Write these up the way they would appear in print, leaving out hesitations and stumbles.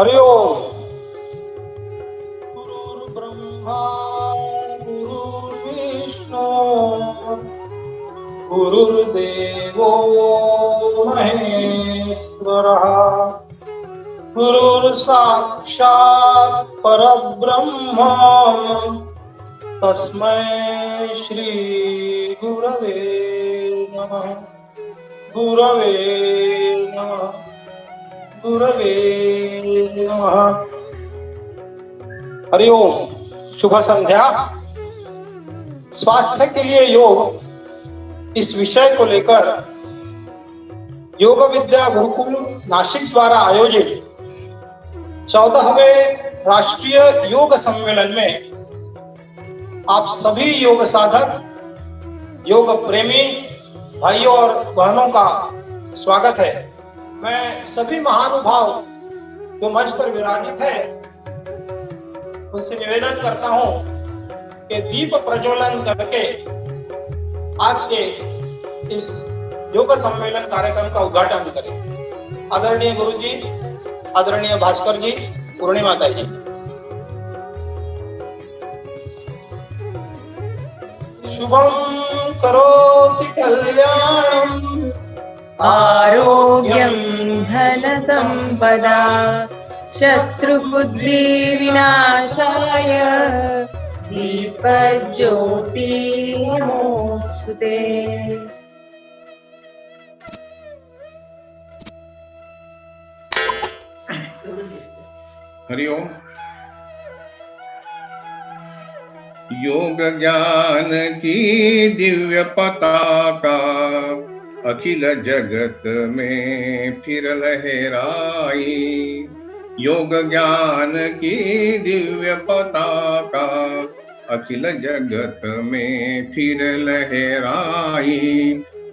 हरि ओम। गुरुर्ब्रह्मा गुरुर्विष्णु गुरुर्देवो महेश्वरः गुरुर्साक्षात् परब्रह्म तस्मै श्री गुरवे नमः। गुरवे नमः। गुरवे नमः। हरि ओम। शुभ संध्या। स्वास्थ्य के लिए योग इस विषय को लेकर योग विद्या गुरुकुल नासिक द्वारा आयोजित 14वें राष्ट्रीय योग सम्मेलन में आप सभी योग साधक योग प्रेमी भाइयों और बहनों का स्वागत है। मैं सभी महानुभाव जो मंच पर विराजित है उनसे निवेदन करता हूं कि दीप प्रज्वलन करके आज के इस योग सम्मेलन कार्यक्रम का उद्घाटन करें। आदरणीय गुरु जी, आदरणीय भास्कर जी, पूर्णिमा ताई जी। शुभम करोति कल्याणम आरोग्यं धन संपदा शत्रुबुद्धि विनाशाय दीपज्योति नमोस्तुते। हरि ओम। योग ज्ञान की दिव्य पताका अखिल जगत में फिर लहराई। योग ज्ञान की दिव्य पताका अखिल जगत में फिर लहराई।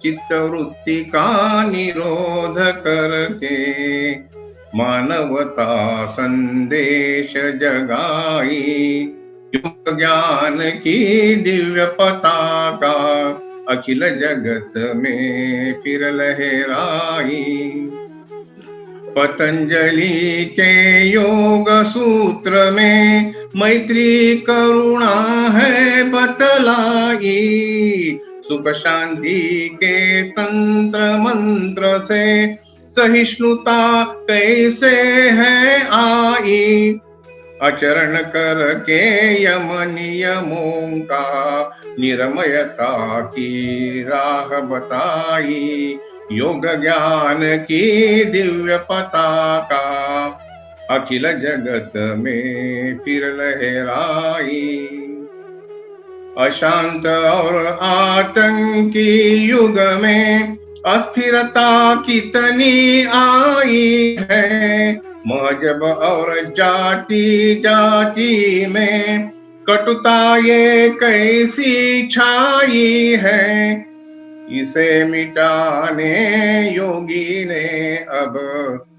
चित्त वृत्ति का निरोध करके मानवता संदेश जगाई। योग ज्ञान की दिव्य पताका अखिल जगत में फिर लहराई। पतंजलि के योग सूत्र में मैत्री करुणा है बतलाई। सुख शांति के तंत्र मंत्र से सहिष्णुता कैसे है आई। आचरण करके यम नियमों का निर्मयता की राह बताई। योग ज्ञान की दिव्य पताका अखिल जगत में फिर लहराई। अशांत और आतंकी युग में अस्थिरता कितनी आई है। मजहब और जाति जाति में कटुता ये कैसी छाई है। इसे मिटाने योगी ने अब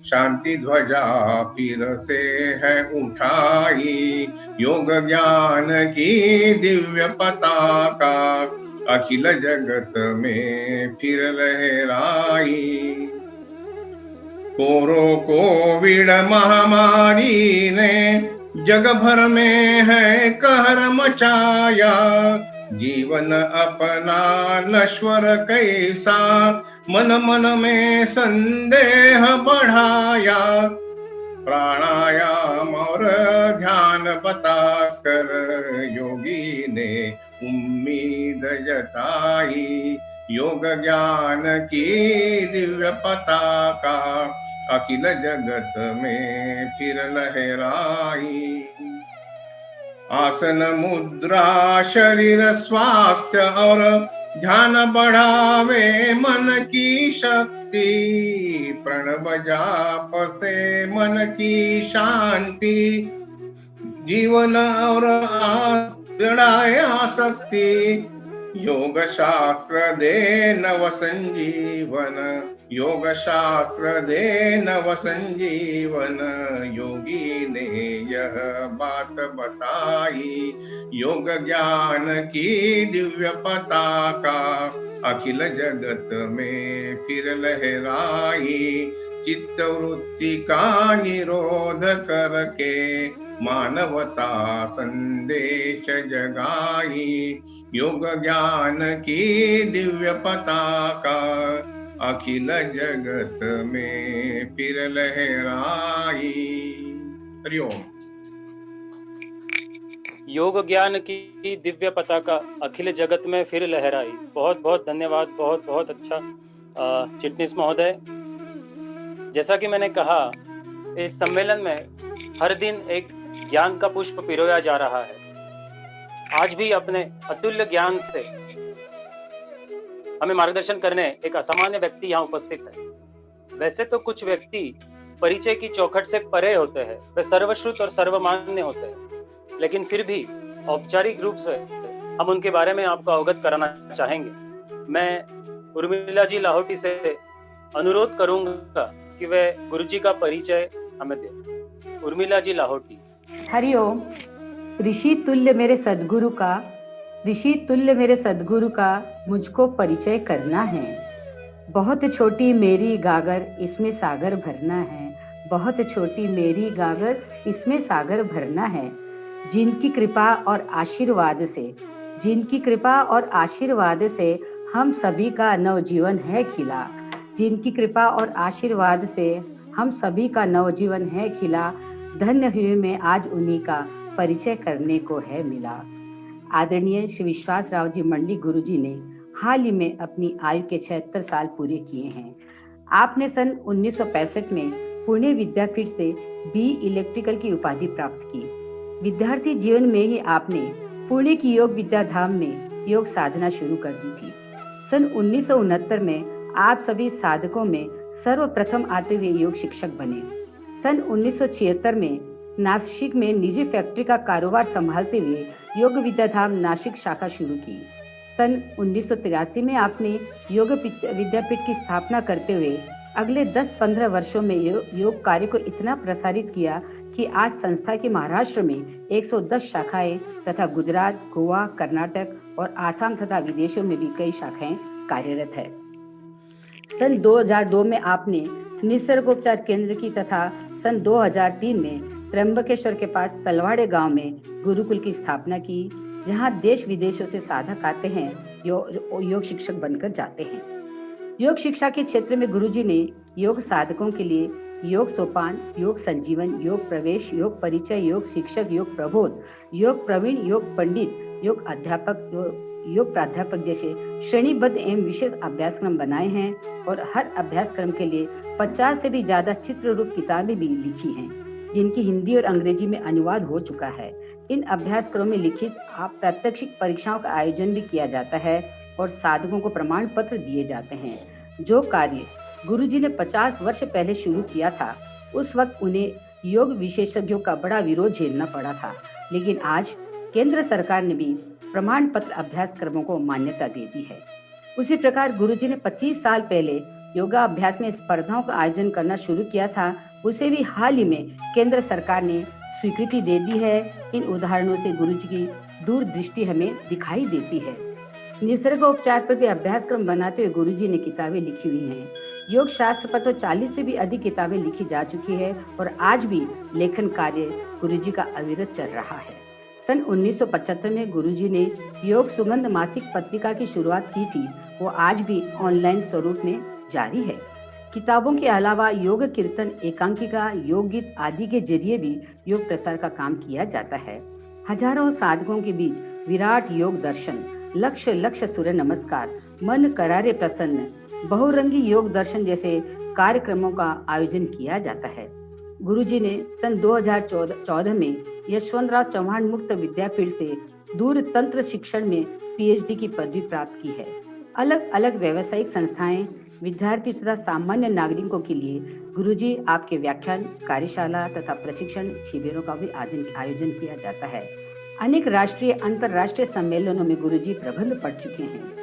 शांति ध्वजा फिर से है उठाई। योग ज्ञान की दिव्य पताका अखिल जगत में फिर लहराई। कोविड महामारी ने जग भर में है कहर मचाया। जीवन अपना नश्वर कैसा मन मन में संदेह बढ़ाया। प्राणायाम और ध्यान बताकर योगी ने उम्मीद जताई। योग ज्ञान की दिव्य पताका अखिल जगत में फिर लहराई। आसन मुद्रा शरीर स्वास्थ्य और ध्यान बढ़ावे मन की शक्ति। प्रणव जाप से मन की शांति जीवन और बढ़ाए आसक्ति। योग शास्त्र दे नव संजीवन। योग शास्त्र दे नव संजीवन। योगी ने यह बात बताई। योग ज्ञान की दिव्य पताका अखिल जगत में फिर लहराई। चित्त वृत्ति का निरोध करके मानवता संदेश जगाई, योग ज्ञान की दिव्य पताका अखिल जगत में फिर लहराई। हरिओम। योग ज्ञान की दिव्य पताका अखिल जगत में फिर लहराई। बहुत बहुत धन्यवाद, बहुत बहुत अच्छा चिटनीस महोदय। जैसा कि मैंने कहा, इस सम्मेलन में हर दिन एक ज्ञान का पुष्प पिरोया जा रहा है। आज भी अपने अतुल्य ज्ञान से हमें मार्गदर्शन करने एक असामान्य व्यक्ति यहाँ उपस्थित है। वैसे तो कुछ व्यक्ति परिचय की चौखट से परे होते हैं, वे सर्वश्रुत और सर्वमान्य होते हैं, लेकिन फिर भी औपचारिक रूप से हम उनके बारे में आपको अवगत कराना चाहेंगे। मैं उर्मिला जी लाहौटी से अनुरोध करूंगा कि वे गुरुजी का परिचय हमें दें। उर्मिला जी लाहौटी। हरिओम। ऋषि तुल्य मेरे सद्गुरु का मुझको परिचय करना है। बहुत छोटी मेरी गागर, इसमें सागर भरना है। बहुत छोटी मेरी गागर, इसमें सागर भरना है। जिनकी कृपा और आशीर्वाद से हम सभी का नवजीवन है खिला। जिनकी कृपा और आशीर्वाद से हम सभी का नवजीवन है खिला। धन्य हुए मैं आज उन्हीं का परिचय करने को है मिला। आदरणीय श्री विश्वास राव जी मंडली गुरुजी ने हाल ही में अपनी आयु के 76 साल पूरे किए हैं। आपने सन 1965 में पुणे विद्यापीठ से बी इलेक्ट्रिकल की उपाधि प्राप्त की। विद्यार्थी जीवन में ही आपने पुणे की योग विद्या धाम में योग साधना शुरू कर दी थी। सन 1969 में आप सभी साधकों में सर्वप्रथम आते हुए योग शिक्षक बने। सन 1976 में नासिक में निजी फैक्ट्री का कारोबार संभालते हुए योग विद्याधाम नासिक शाखा शुरू की। सन 1983 में आपने योग विद्यापीठ की स्थापना करते हुए अगले 10-15 वर्षों में योग कार्य को इतना प्रसारित किया कि आज संस्था की महाराष्ट्र में 110 शाखाएं तथा गुजरात, गोवा, कर्नाटक और आसाम तथा विदेशों में भी कई शाखाएं कार्यरत है। सन 2002 में आपने निसर्गोपचार केंद्र की तथा सन 2003 में त्र्यंबकेश्वर के पास तलवाड़े गांव में गुरुकुल की स्थापना की, जहां देश विदेशों से साधक आते हैं, योग शिक्षक बनकर जाते हैं। योग शिक्षा के क्षेत्र में गुरुजी ने योग साधकों के लिए योग सोपान, योग संजीवन, योग प्रवेश, योग परिचय, योग शिक्षक, योग प्रबोध, योग प्रवीण, योग पंडित, योग अध्यापक, योग प्राध्यापक जैसे श्रेणीबद्ध एवं विशेष अभ्यासक्रम बनाए हैं और हर अभ्यासक्रम के लिए 50 से भी ज्यादा चित्र रूप किताबें भी लिखी हैं, जिनकी हिंदी और अंग्रेजी में अनुवाद हो चुका है। इन अभ्यासक्रमों में लिखित प्रात्यक्षिक परीक्षाओं का आयोजन भी किया जाता है और साधकों को प्रमाण पत्र दिए जाते हैं। जो कार्य गुरुजी ने 50 वर्ष पहले शुरू किया था, उस वक्त उन्हें योग विशेषज्ञों का बड़ा विरोध झेलना पड़ा था, लेकिन आज केंद्र सरकार ने भी प्रमाण पत्र अभ्यासक्रमों को मान्यता दे दी है। उसी प्रकार गुरुजी ने 25 साल पहले योगा अभ्यास में स्पर्धाओं का आयोजन करना शुरू किया था, उसे भी हाल ही में केंद्र सरकार ने स्वीकृति दे दी है। इन उदाहरणों से गुरुजी की दूरदृष्टि हमें दिखाई देती है। निसर्गोपचार पर भी अभ्यासक्रम बनाते हुए गुरुजी ने किताबें लिखी हुई हैं। योग शास्त्र पर तो 40 से भी अधिक किताबें लिखी जा चुकी है और आज भी लेखन कार्य गुरुजी का अविरत चल रहा है। सन 1975 में गुरुजी ने योग सुगंध मासिक पत्रिका की शुरुआत की थी, वो आज भी ऑनलाइन स्वरूप में जारी है। किताबों के अलावा योग कीर्तन, एकांकिका, योग गीत आदि के जरिए भी योग प्रसार का काम किया जाता है। हजारों साधकों के बीच विराट योग दर्शन, लक्ष्य लक्ष्य सूर्य नमस्कार, मन करारे प्रसन्न, बहुरंगी योग दर्शन जैसे कार्यक्रमों का आयोजन किया जाता है। गुरुजी ने सन 2014 में यशवंतराव चौहान मुक्त विद्यापीठ से दूर तंत्र शिक्षण में पीएचडी की पदवी प्राप्त की है। अलग अलग व्यावसायिक संस्थाएं, विद्यार्थी तथा सामान्य नागरिकों के लिए गुरुजी आपके व्याख्यान, कार्यशाला तथा प्रशिक्षण शिविरों का भी आयोजन किया जाता है। अनेक राष्ट्रीय अंतर्राष्ट्रीय सम्मेलनों में गुरुजी प्रबंध पढ़ चुके हैं।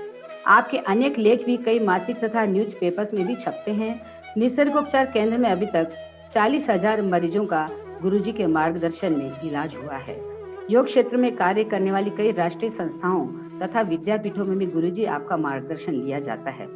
आपके अनेक लेख भी कई मासिक तथा न्यूज़पेपर्स में भी छपते हैं। निसर्गोपचार केंद्र में अभी तक 40,000 मरीजों का गुरुजी के मार्गदर्शन में इलाज हुआ है। योग क्षेत्र में कार्य करने वाली कई राष्ट्रीय संस्थाओं तथा विद्यापीठों में भी गुरुजी आपका मार्गदर्शन लिया जाता है।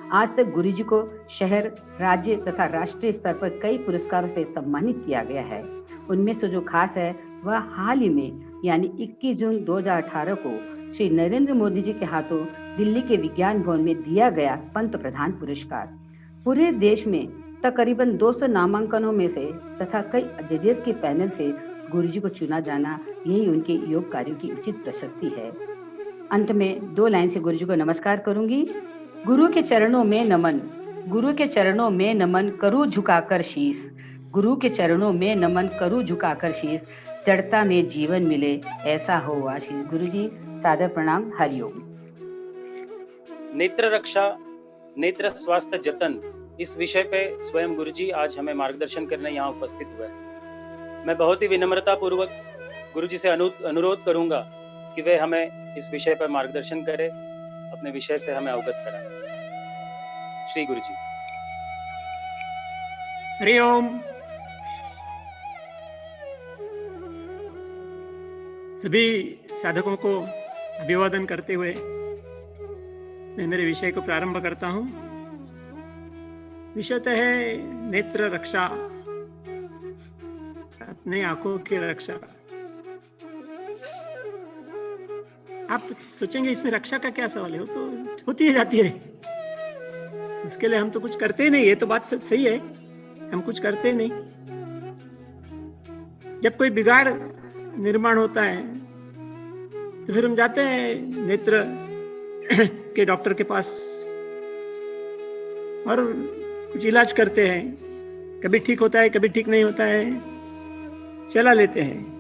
आज तक गुरुजी को शहर, राज्य तथा राष्ट्रीय स्तर पर कई पुरस्कारों से सम्मानित किया गया है। उनमें से जो खास है वह हाल ही में यानी 21 जून 2018 को श्री नरेंद्र मोदी जी के हाथों दिल्ली के विज्ञान भवन में दिया गया पंत प्रधान पुरस्कार। पूरे देश में तकरीबन 200 नामांकनों में से तथा कई जजेस के पैनल से गुरुजी को चुना जाना, यही उनके योग कार्यों की उचित प्रशस्ति है। अंत में 2 लाइन से गुरुजी को नमस्कार करूंगी। गुरु के चरणों में नमन, गुरु के चरणों में नमन करूं झुकाकर शीश, गुरु के चरणों में नमन करूं झुकाकर शीश, जड़ता में जीवन मिले ऐसा हो आशीष। गुरुजी सादर प्रणाम। हरिओम। नेत्र रक्षा, नेत्र स्वास्थ्य जतन, इस विषय पे स्वयं गुरुजी आज हमें मार्गदर्शन करने यहाँ उपस्थित हुए हैं। मैं बहुत ही विनम्रता पूर्वक गुरुजी से अनुरोध करूंगा कि वे हमें इस विषय पर मार्गदर्शन करें, अपने विषय से हमें अवगत कराएं। श्री गुरुजी। हरि ओम। सभी साधकों को अभिवादन करते हुए मैं मेरे विषय को प्रारंभ करता हूं। विषय है नेत्र रक्षा, अपने आंखों की रक्षा। आप सोचेंगे इसमें रक्षा का क्या सवाल है, वो तो होती ही जाती है, उसके लिए हम तो कुछ करते ही नहीं। ये तो बात सही है, हम कुछ करते नहीं। जब कोई बिगाड़ निर्माण होता है तो फिर हम जाते हैं नेत्र के डॉक्टर के पास और कुछ इलाज करते हैं। कभी ठीक होता है, कभी ठीक नहीं होता है, चला लेते हैं।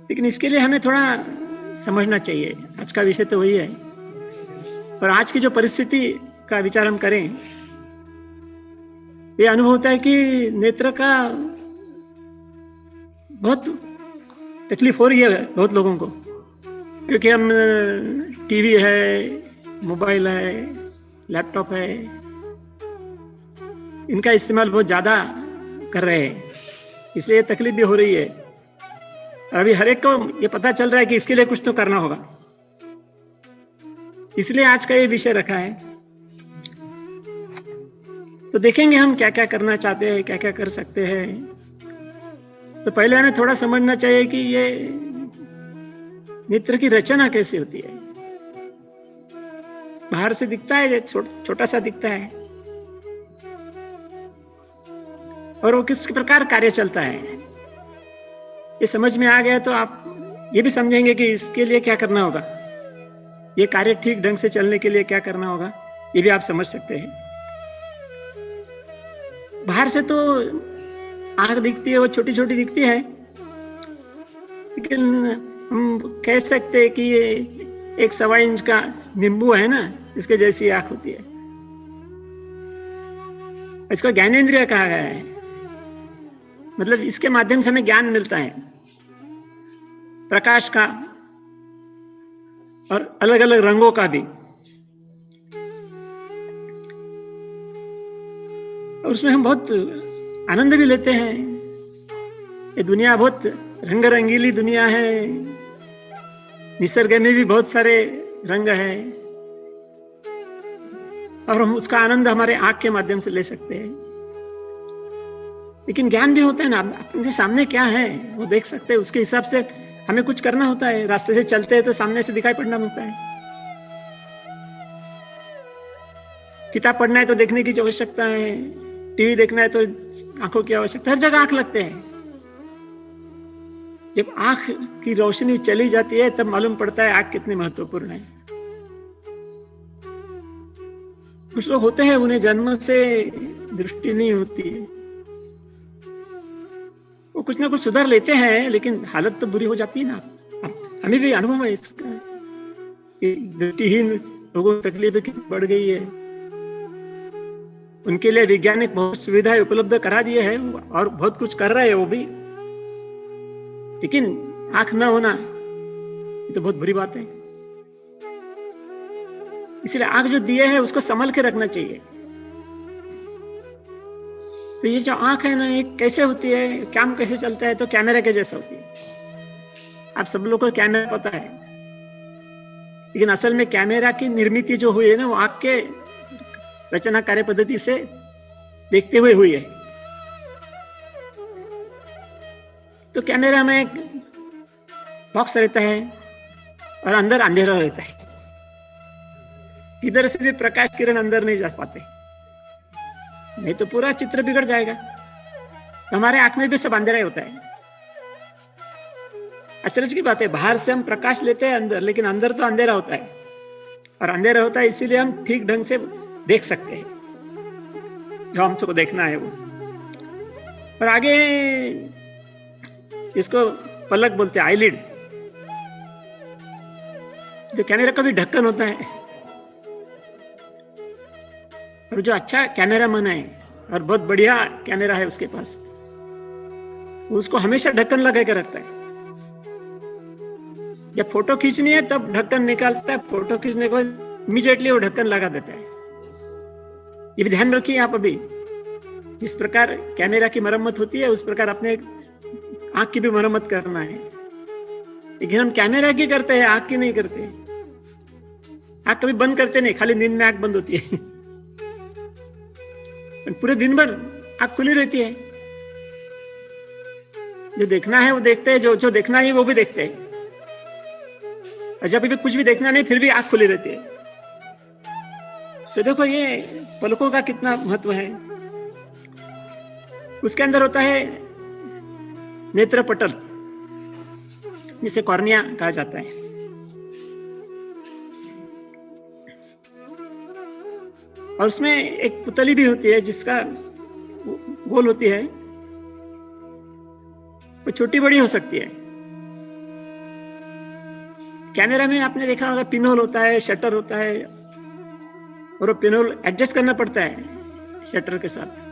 लेकिन इसके लिए हमें थोड़ा समझना चाहिए। आज का विषय तो वही है, पर आज की जो परिस्थिति का विचार हम करें, ये अनुभव होता है कि नेत्र का बहुत तकलीफ हो रही है बहुत लोगों को, क्योंकि हम टीवी है, मोबाइल है, लैपटॉप है, इनका इस्तेमाल बहुत ज्यादा कर रहे हैं, इसलिए तकलीफ भी हो रही है। अभी हर एक को ये पता चल रहा है कि इसके लिए कुछ तो करना होगा, इसलिए आज का ये विषय रखा है। तो देखेंगे हम क्या क्या करना चाहते हैं, क्या क्या कर सकते हैं। तो पहले हमें थोड़ा समझना चाहिए कि ये नेत्र की रचना कैसे होती है। बाहर से दिखता है, छोटा सा दिखता है, और वो किस प्रकार कार्य चलता है, ये समझ में आ गया तो आप ये भी समझेंगे कि इसके लिए क्या करना होगा, ये कार्य ठीक ढंग से चलने के लिए क्या करना होगा, ये भी आप समझ सकते हैं। बाहर से तो आंख दिखती है, वो छोटी छोटी दिखती है, लेकिन हम कह सकते हैं कि ये 1 इंच का नींबू है ना, इसके जैसी आंख होती है। इसको ज्ञानेंद्रिय कहा गया है, मतलब इसके माध्यम से हमें ज्ञान मिलता है, प्रकाश का और अलग अलग रंगों का भी। और उसमें हम बहुत आनंद भी लेते हैं। ये दुनिया बहुत रंग रंगीली दुनिया है, निसर्ग में भी बहुत सारे रंग है, और हम उसका आनंद हमारे आंख के माध्यम से ले सकते हैं। लेकिन ज्ञान भी होता है ना, अपने सामने क्या है वो देख सकते हैं, उसके हिसाब से हमें कुछ करना होता है। रास्ते से चलते हैं तो सामने से दिखाई पड़ना होता है, किताब पढ़ना है तो देखने की आवश्यकता है, टीवी देखना है तो आंखों की आवश्यकता, हर जगह आंख लगते हैं। जब आंख की रोशनी चली जाती है तब मालूम पड़ता है आंख कितनी महत्वपूर्ण है। कुछ लोग होते हैं उन्हें जन्म से दृष्टि नहीं होती है, वो कुछ ना कुछ सुधार लेते हैं, लेकिन हालत तो बुरी हो जाती है ना। हमें भी अनुभव है इसका, दृष्टिहीन लोगों को तकलीफ कितनी बढ़ गई है। उनके लिए वैज्ञानिक बहुत सुविधाएं उपलब्ध करा दिए हैं और बहुत कुछ कर रहे हैं वो भी, लेकिन आंख ना होना ये तो बहुत बुरी बात है। इसलिए आंख जो दिए है उसको संभल के रखना चाहिए। तो ये जो आंख है ना, ये कैसे होती है, काम कैसे चलता है, तो कैमरे के जैसा होती है। आप सब लोगों को कैमरा पता है, लेकिन असल में कैमरा की निर्मित जो हुई है ना, वो आंख के रचना कार्य पद्धति से देखते हुए हुई है। तो कैमरा में एक बॉक्स रहता है और अंदर अंधेरा रहता है, किधर से भी प्रकाश किरण अंदर नहीं जा पाते, नहीं तो पूरा चित्र बिगड़ जाएगा। तो हमारे आंख में भी सब अंधेरा ही होता है। अचरज की बात है, बाहर से हम प्रकाश लेते हैं अंदर, लेकिन अंदर तो अंधेरा होता है, और अंधेरा होता है इसीलिए हम ठीक ढंग से देख सकते हैं जो हमको देखना है वो। और आगे इसको पलक बोलते हैं, आईलिड, जो कैमरा का भी ढक्कन होता है। और जो अच्छा कैमरा मैन है और बहुत बढ़िया कैमरा है उसके पास, उसको हमेशा ढक्कन लगा के रखता है। जब फोटो खींचनी है तब ढक्कन निकालता है, फोटो खींचने के बाद इमीडिएटली वो ढक्कन लगा देता है। ये भी ध्यान रखिए आप, अभी जिस प्रकार कैमरा की मरम्मत होती है उस प्रकार अपने आंख की भी मरम्मत करना है। लेकिन हम कैमरा की करते हैं, आंख की नहीं करते। आंख कभी बंद करते नहीं, खाली नींद में आंख बंद होती है, पूरे दिन भर आंख खुली रहती है। जो देखना है वो देखते हैं, जो देखना है वो भी देखते हैं। और जब भी कुछ भी देखना नहीं फिर भी आंख खुली रहती है। तो देखो ये पलकों का कितना महत्व है। उसके अंदर होता है नेत्र पटल, जिसे कॉर्निया कहा जाता है। और उसमें एक पुतली भी होती है जिसका गोल होती है, वो छोटी बड़ी हो सकती है। कैमरा में आपने देखा होगा पिनहोल होता है, शटर होता है, और वो पिनहोल एडजस्ट करना पड़ता है शटर के साथ।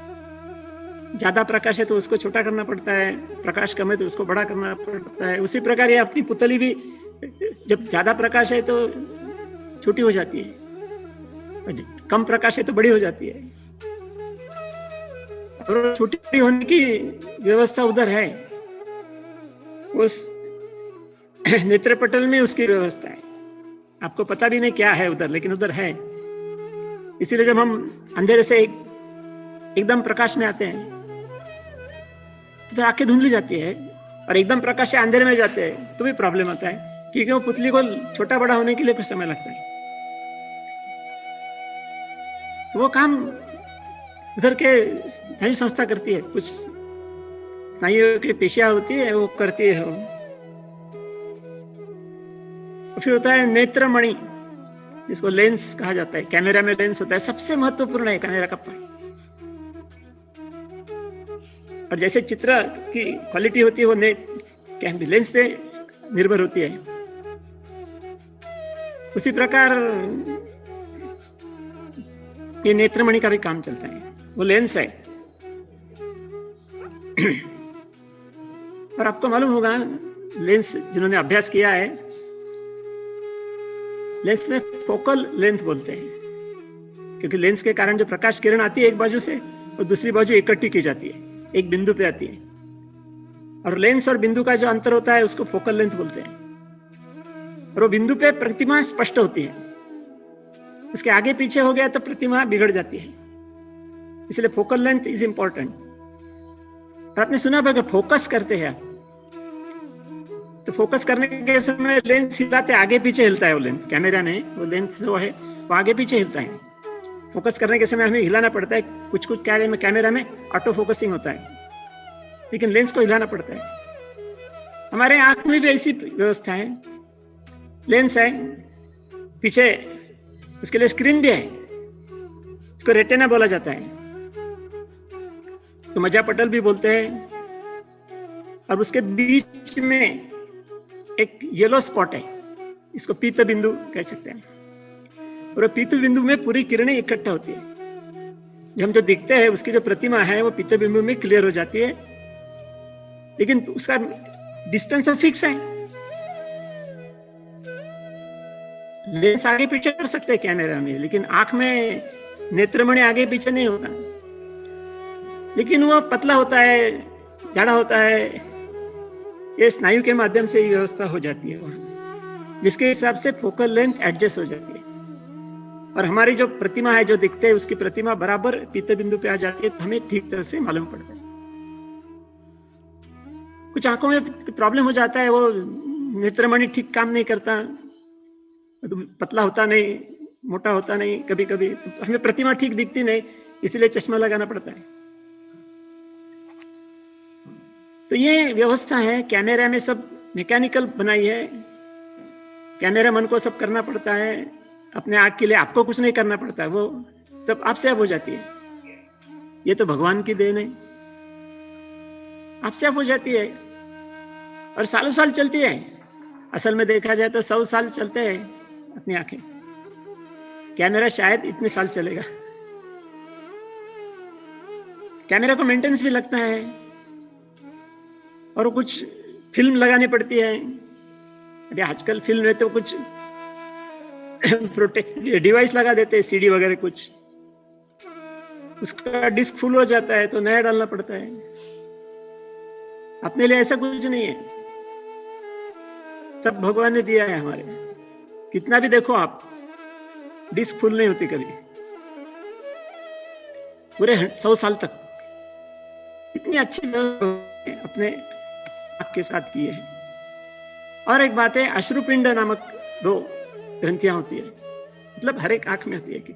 ज्यादा प्रकाश है तो उसको छोटा करना पड़ता है, प्रकाश कम है तो उसको बड़ा करना पड़ता है। उसी प्रकार ये अपनी पुतली भी जब ज्यादा प्रकाश है तो छोटी हो जाती है, कम प्रकाश है तो बड़ी हो जाती है। और छोटी होने की व्यवस्था उधर है, उस नेत्रपटल में उसकी व्यवस्था है। आपको पता भी नहीं क्या है उधर, लेकिन उधर है। इसीलिए जब हम अंधेरे से एकदम प्रकाश में आते हैं तो आंखें धुंधली जाती है, और एकदम प्रकाश से अंधेरे में जाते हैं तो भी प्रॉब्लम आता है, क्योंकि वो पुतली को छोटा बड़ा होने के लिए कुछ समय लगता है। तो वो काम उधर के स्नायु संस्था करती है, कुछ स्नायु की पेशियां होती है वो करती है। फिर होता है नेत्रमणि, जिसको लेंस कहा जाता है। कैमरा में लेंस होता है, सबसे महत्वपूर्ण है कैमरा का पार्ट। और जैसे चित्र की क्वालिटी होती है वो लेंस पे निर्भर होती है, उसी प्रकार ये नेत्रमणि का भी काम चलता है। वो लेंस है। और आपको मालूम होगा, लेंस जिन्होंने अभ्यास किया है, लेंस में फोकल लेंथ बोलते हैं, क्योंकि लेंस के कारण जो प्रकाश किरण आती है एक बाजू से और दूसरी बाजू इकट्ठी की जाती है, एक बिंदु पे आती है। और लेंस और बिंदु का जो अंतर होता है उसको फोकल लेंथ बोलते हैं। और वो बिंदु पे प्रतिमा स्पष्ट होती है, उसके आगे पीछे हो गया तो प्रतिमा बिगड़ जाती है। इसलिए फोकल लेंथ इज इंपॉर्टेंट। और आपने सुना होगा फोकस करते हैं, तो फोकस करने के समय लेंस हिलाते, आगे पीछे हिलता है वो लेंस। कैमरा नहीं, वो लेंस जो है वो आगे पीछे हिलता है। फोकस करने के समय हमें हिलाना पड़ता है। कुछ कुछ कैमरा में ऑटो फोकसिंग होता है, लेकिन लेंस को हिलाना पड़ता है। हमारे आंख में भी ऐसी व्यवस्था है। लेंस है, पीछे उसके लिए स्क्रीन भी है, उसको रेटिना बोला जाता है, तो मज्जा पटल भी बोलते हैं। और उसके बीच में एक येलो स्पॉट है, इसको पीत बिंदु कह सकते हैं। और पीत बिंदु में पूरी किरणें इकट्ठा होती है। जब हम जो दिखते हैं उसकी जो प्रतिमा है वो पीत बिंदु में क्लियर हो जाती है, लेकिन उसका डिस्टेंस फिक्स है। लेंस आगे पीछे कर सकते हैं कैमरा में, लेकिन आंख में नेत्रमणि आगे पीछे नहीं होता। लेकिन वो पतला होता है, जाड़ा होता है, ये स्नायु के माध्यम से ही व्यवस्था हो जाती है वहां। जिसके हिसाब से फोकल लेंथ एडजस्ट हो जाती है और हमारी जो प्रतिमा है, जो दिखते है, उसकी प्रतिमा बराबर पीते बिंदु पे आ जाती है, तो हमें ठीक तरह से मालूम पड़ता है। कुछ आंखों में प्रॉब्लम हो जाता है, वो नेत्रमणि ठीक काम नहीं करता, तो पतला होता नहीं, मोटा होता नहीं, कभी कभी तो हमें प्रतिमा ठीक दिखती नहीं, इसलिए चश्मा लगाना पड़ता है। तो ये व्यवस्था है, कैमरा में सब मैकेनिकल बनाई है, कैमरा मन को सब करना पड़ता है, अपने आँख के लिए आपको कुछ नहीं करना पड़ता है, वो सब आपसे आप हो जाती है। ये तो भगवान की देन है, आपसे आप हो जाती है और सालों साल चलती है। असल में देखा जाए तो 100 साल चलते हैं अपनी आंखें, कैमरा शायद इतने साल चलेगा। कैमरा को मेंटेनेंस भी लगता है और कुछ फिल्म लगानी पड़ती है। अभी आजकल फिल्म में तो कुछ डिवाइस लगा देते हैं, सीडी वगैरह कुछ, उसका डिस्क फुल हो जाता है तो नया डालना पड़ता है। अपने लिए ऐसा कुछ नहीं है, सब भगवान ने दिया है हमारे। कितना भी देखो आप, डिस्क फुल नहीं होती कभी, पूरे 100 साल तक। इतनी अच्छी अपने आँख के साथ की है। और एक बात है, अश्रुपिंड नामक 2 ग्रंथियां होती है, मतलब हर एक आंख में होती है कि,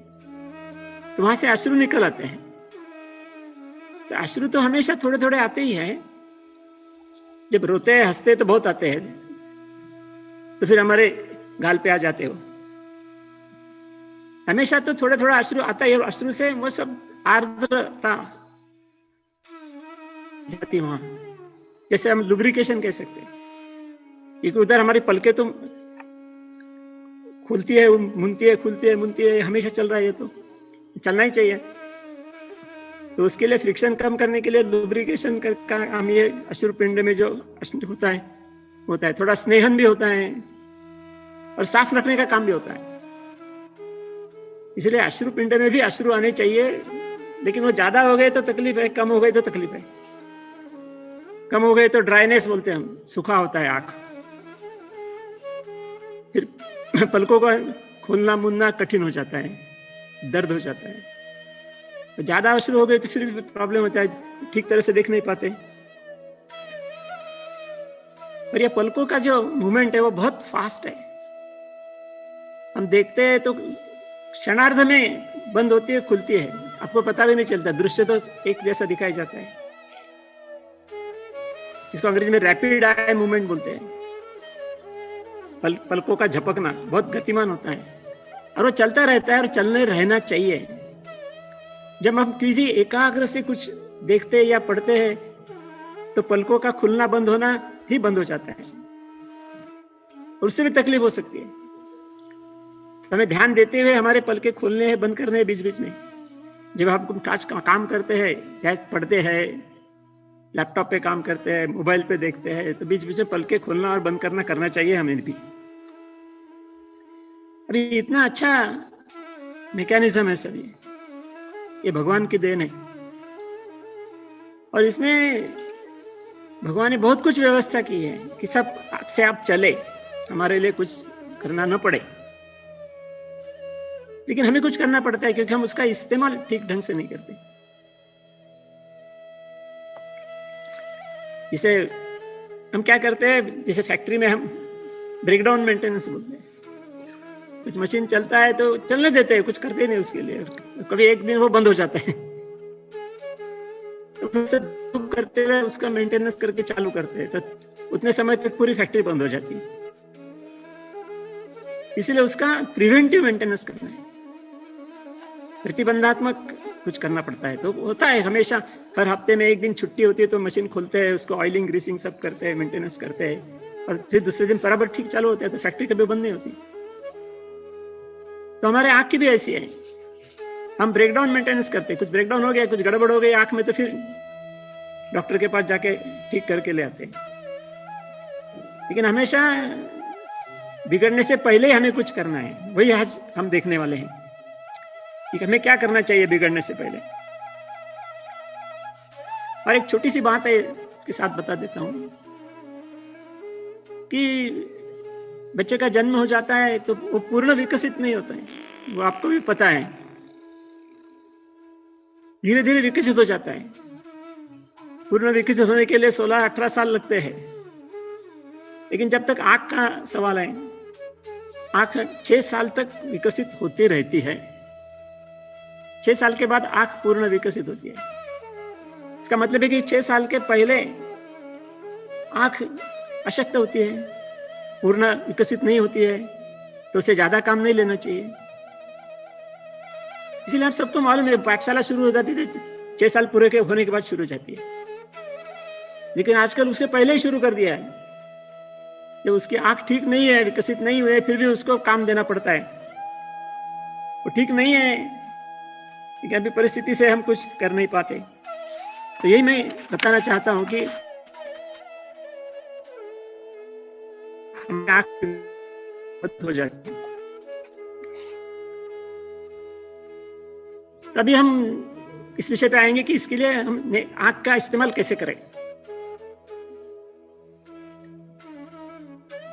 तो वहां से अश्रु निकल आते हैं। तो अश्रु तो हमेशा थोड़े थोड़े आते ही हैं, जब रोते हैं हंसते तो बहुत आते हैं, तो फिर हमारे गाल पे आ जाते हो। हमेशा तो थोड़ा थोड़ा अश्रु आता है और अश्रु से वो सब आर्द्रता जाती है वहां, जैसे हम लुब्रिकेशन कह सकते हैं, क्योंकि उधर हमारी पलकें तो खुलती है, मुनती है, खुलती है, मुनती है, हमेशा चल रहा है, ये तो चलना ही चाहिए। तो उसके लिए फ्रिक्शन कम करने के लिए लुब्रिकेशन का काम ये अश्रुपिंड में जो होता है, थोड़ा स्नेहन भी होता है और साफ रखने का काम भी होता है। इसलिए अश्रुपिंड में भी अश्रु आने चाहिए, लेकिन वो ज्यादा हो गए तो तकलीफ है, कम हो गए तो तकलीफ है। कम हो गए तो ड्राइनेस बोलते हैं हम, सूखा होता है आंख, फिर पलकों का खोलना मुनना कठिन हो जाता है, दर्द हो जाता है। तो ज्यादा अश्रु हो गए तो फिर भी प्रॉब्लम होता है, ठीक तरह से देख नहीं पाते। और ये पलकों का जो मूवमेंट है वो बहुत फास्ट है, हम देखते हैं तो क्षणार्ध में बंद होती है, खुलती है, आपको पता भी नहीं चलता, दृश्य तो एक जैसा दिखाई जाता है। इसको अंग्रेजी में रैपिड आई मूवमेंट बोलते हैं। पलकों का झपकना बहुत गतिमान होता है और वो चलता रहता है और चलने रहना चाहिए। जब हम किसी एकाग्र से कुछ देखते हैं या पढ़ते हैं तो पलकों का खुलना बंद होना ही बंद हो जाता है, उससे भी तकलीफ हो सकती है। हमें ध्यान देते हुए हमारे पलके खोलने हैं, बंद करने हैं बीच बीच में। जब हम काम करते हैं, चाहे पढ़ते हैं, लैपटॉप पे काम करते हैं, मोबाइल पे देखते हैं, तो बीच बीच में पलके खोलना और बंद करना चाहिए हमें भी। अभी इतना अच्छा मैकेनिज्म है सभी, ये भगवान की देन है। और इसमें भगवान ने बहुत कुछ व्यवस्था की है कि सब आपसे आप चले, हमारे लिए कुछ करना न पड़े, लेकिन हमें कुछ करना पड़ता है क्योंकि हम उसका इस्तेमाल ठीक ढंग से नहीं करते। जिसे हम क्या करते हैं, जैसे फैक्ट्री में हम ब्रेकडाउन मेंटेनेंस बोलते हैं, कुछ मशीन चलता है तो चलने देते हैं, कुछ करते नहीं उसके लिए, कभी एक दिन वो बंद हो जाता है तो उसे करते हुए उसका मेंटेनेंस करके चालू करते हैं, तो उतने समय तक पूरी फैक्ट्री बंद हो जाती है। इसलिए उसका प्रिवेंटिव मेंटेनेंस करना है, प्रतिबंधात्मक कुछ करना पड़ता है। तो होता है हमेशा, हर हफ्ते में एक दिन छुट्टी होती है तो मशीन खोलते हैं, उसको ऑयलिंग ग्रीसिंग सब करते हैं, मेंटेनेंस करते हैं, और फिर दूसरे दिन बराबर ठीक चालू होता है, तो फैक्ट्री कभी बंद नहीं होती। तो हमारे आंख की भी ऐसी है, हम ब्रेकडाउन मेंटेनेंस करते हैं, कुछ ब्रेकडाउन हो गया, कुछ गड़बड़ हो गई आंख में, तो फिर डॉक्टर के पास जाके ठीक करके ले आते हैं। लेकिन हमेशा बिगड़ने से पहले ही हमें कुछ करना है, वही आज हम देखने वाले हैं कि हमें क्या करना चाहिए बिगड़ने से पहले। और एक छोटी सी बात है, इसके साथ बता देता हूं कि बच्चे का जन्म हो जाता है तो वो पूर्ण विकसित नहीं होता है, वो आपको भी पता है, धीरे धीरे विकसित हो जाता है। पूर्ण विकसित होने के लिए 16-18 साल लगते हैं। लेकिन जब तक आंख का सवाल है, आंख 6 साल तक विकसित होती रहती है। 6 साल के बाद आंख पूर्ण विकसित होती है। इसका मतलब है कि 6 साल के पहले आंख अशक्त होती है, पूर्ण विकसित नहीं होती है, तो उसे ज्यादा काम नहीं लेना चाहिए। इसलिए आप सबको मालूम है पाठशाला शुरू हो जाती थी 6 साल पूरे के होने के बाद शुरू हो जाती है, लेकिन आजकल उसे पहले ही शुरू कर दिया है। जब उसकी आंख ठीक नहीं है, विकसित नहीं हुए, फिर भी उसको काम देना पड़ता है। वो ठीक नहीं है क्योंकि अभी परिस्थिति से हम कुछ कर नहीं पाते। तो यही मैं बताना चाहता हूं कि आंख हो जाती है। तभी हम इस विषय पे आएंगे कि इसके लिए हम आंख का इस्तेमाल कैसे करें।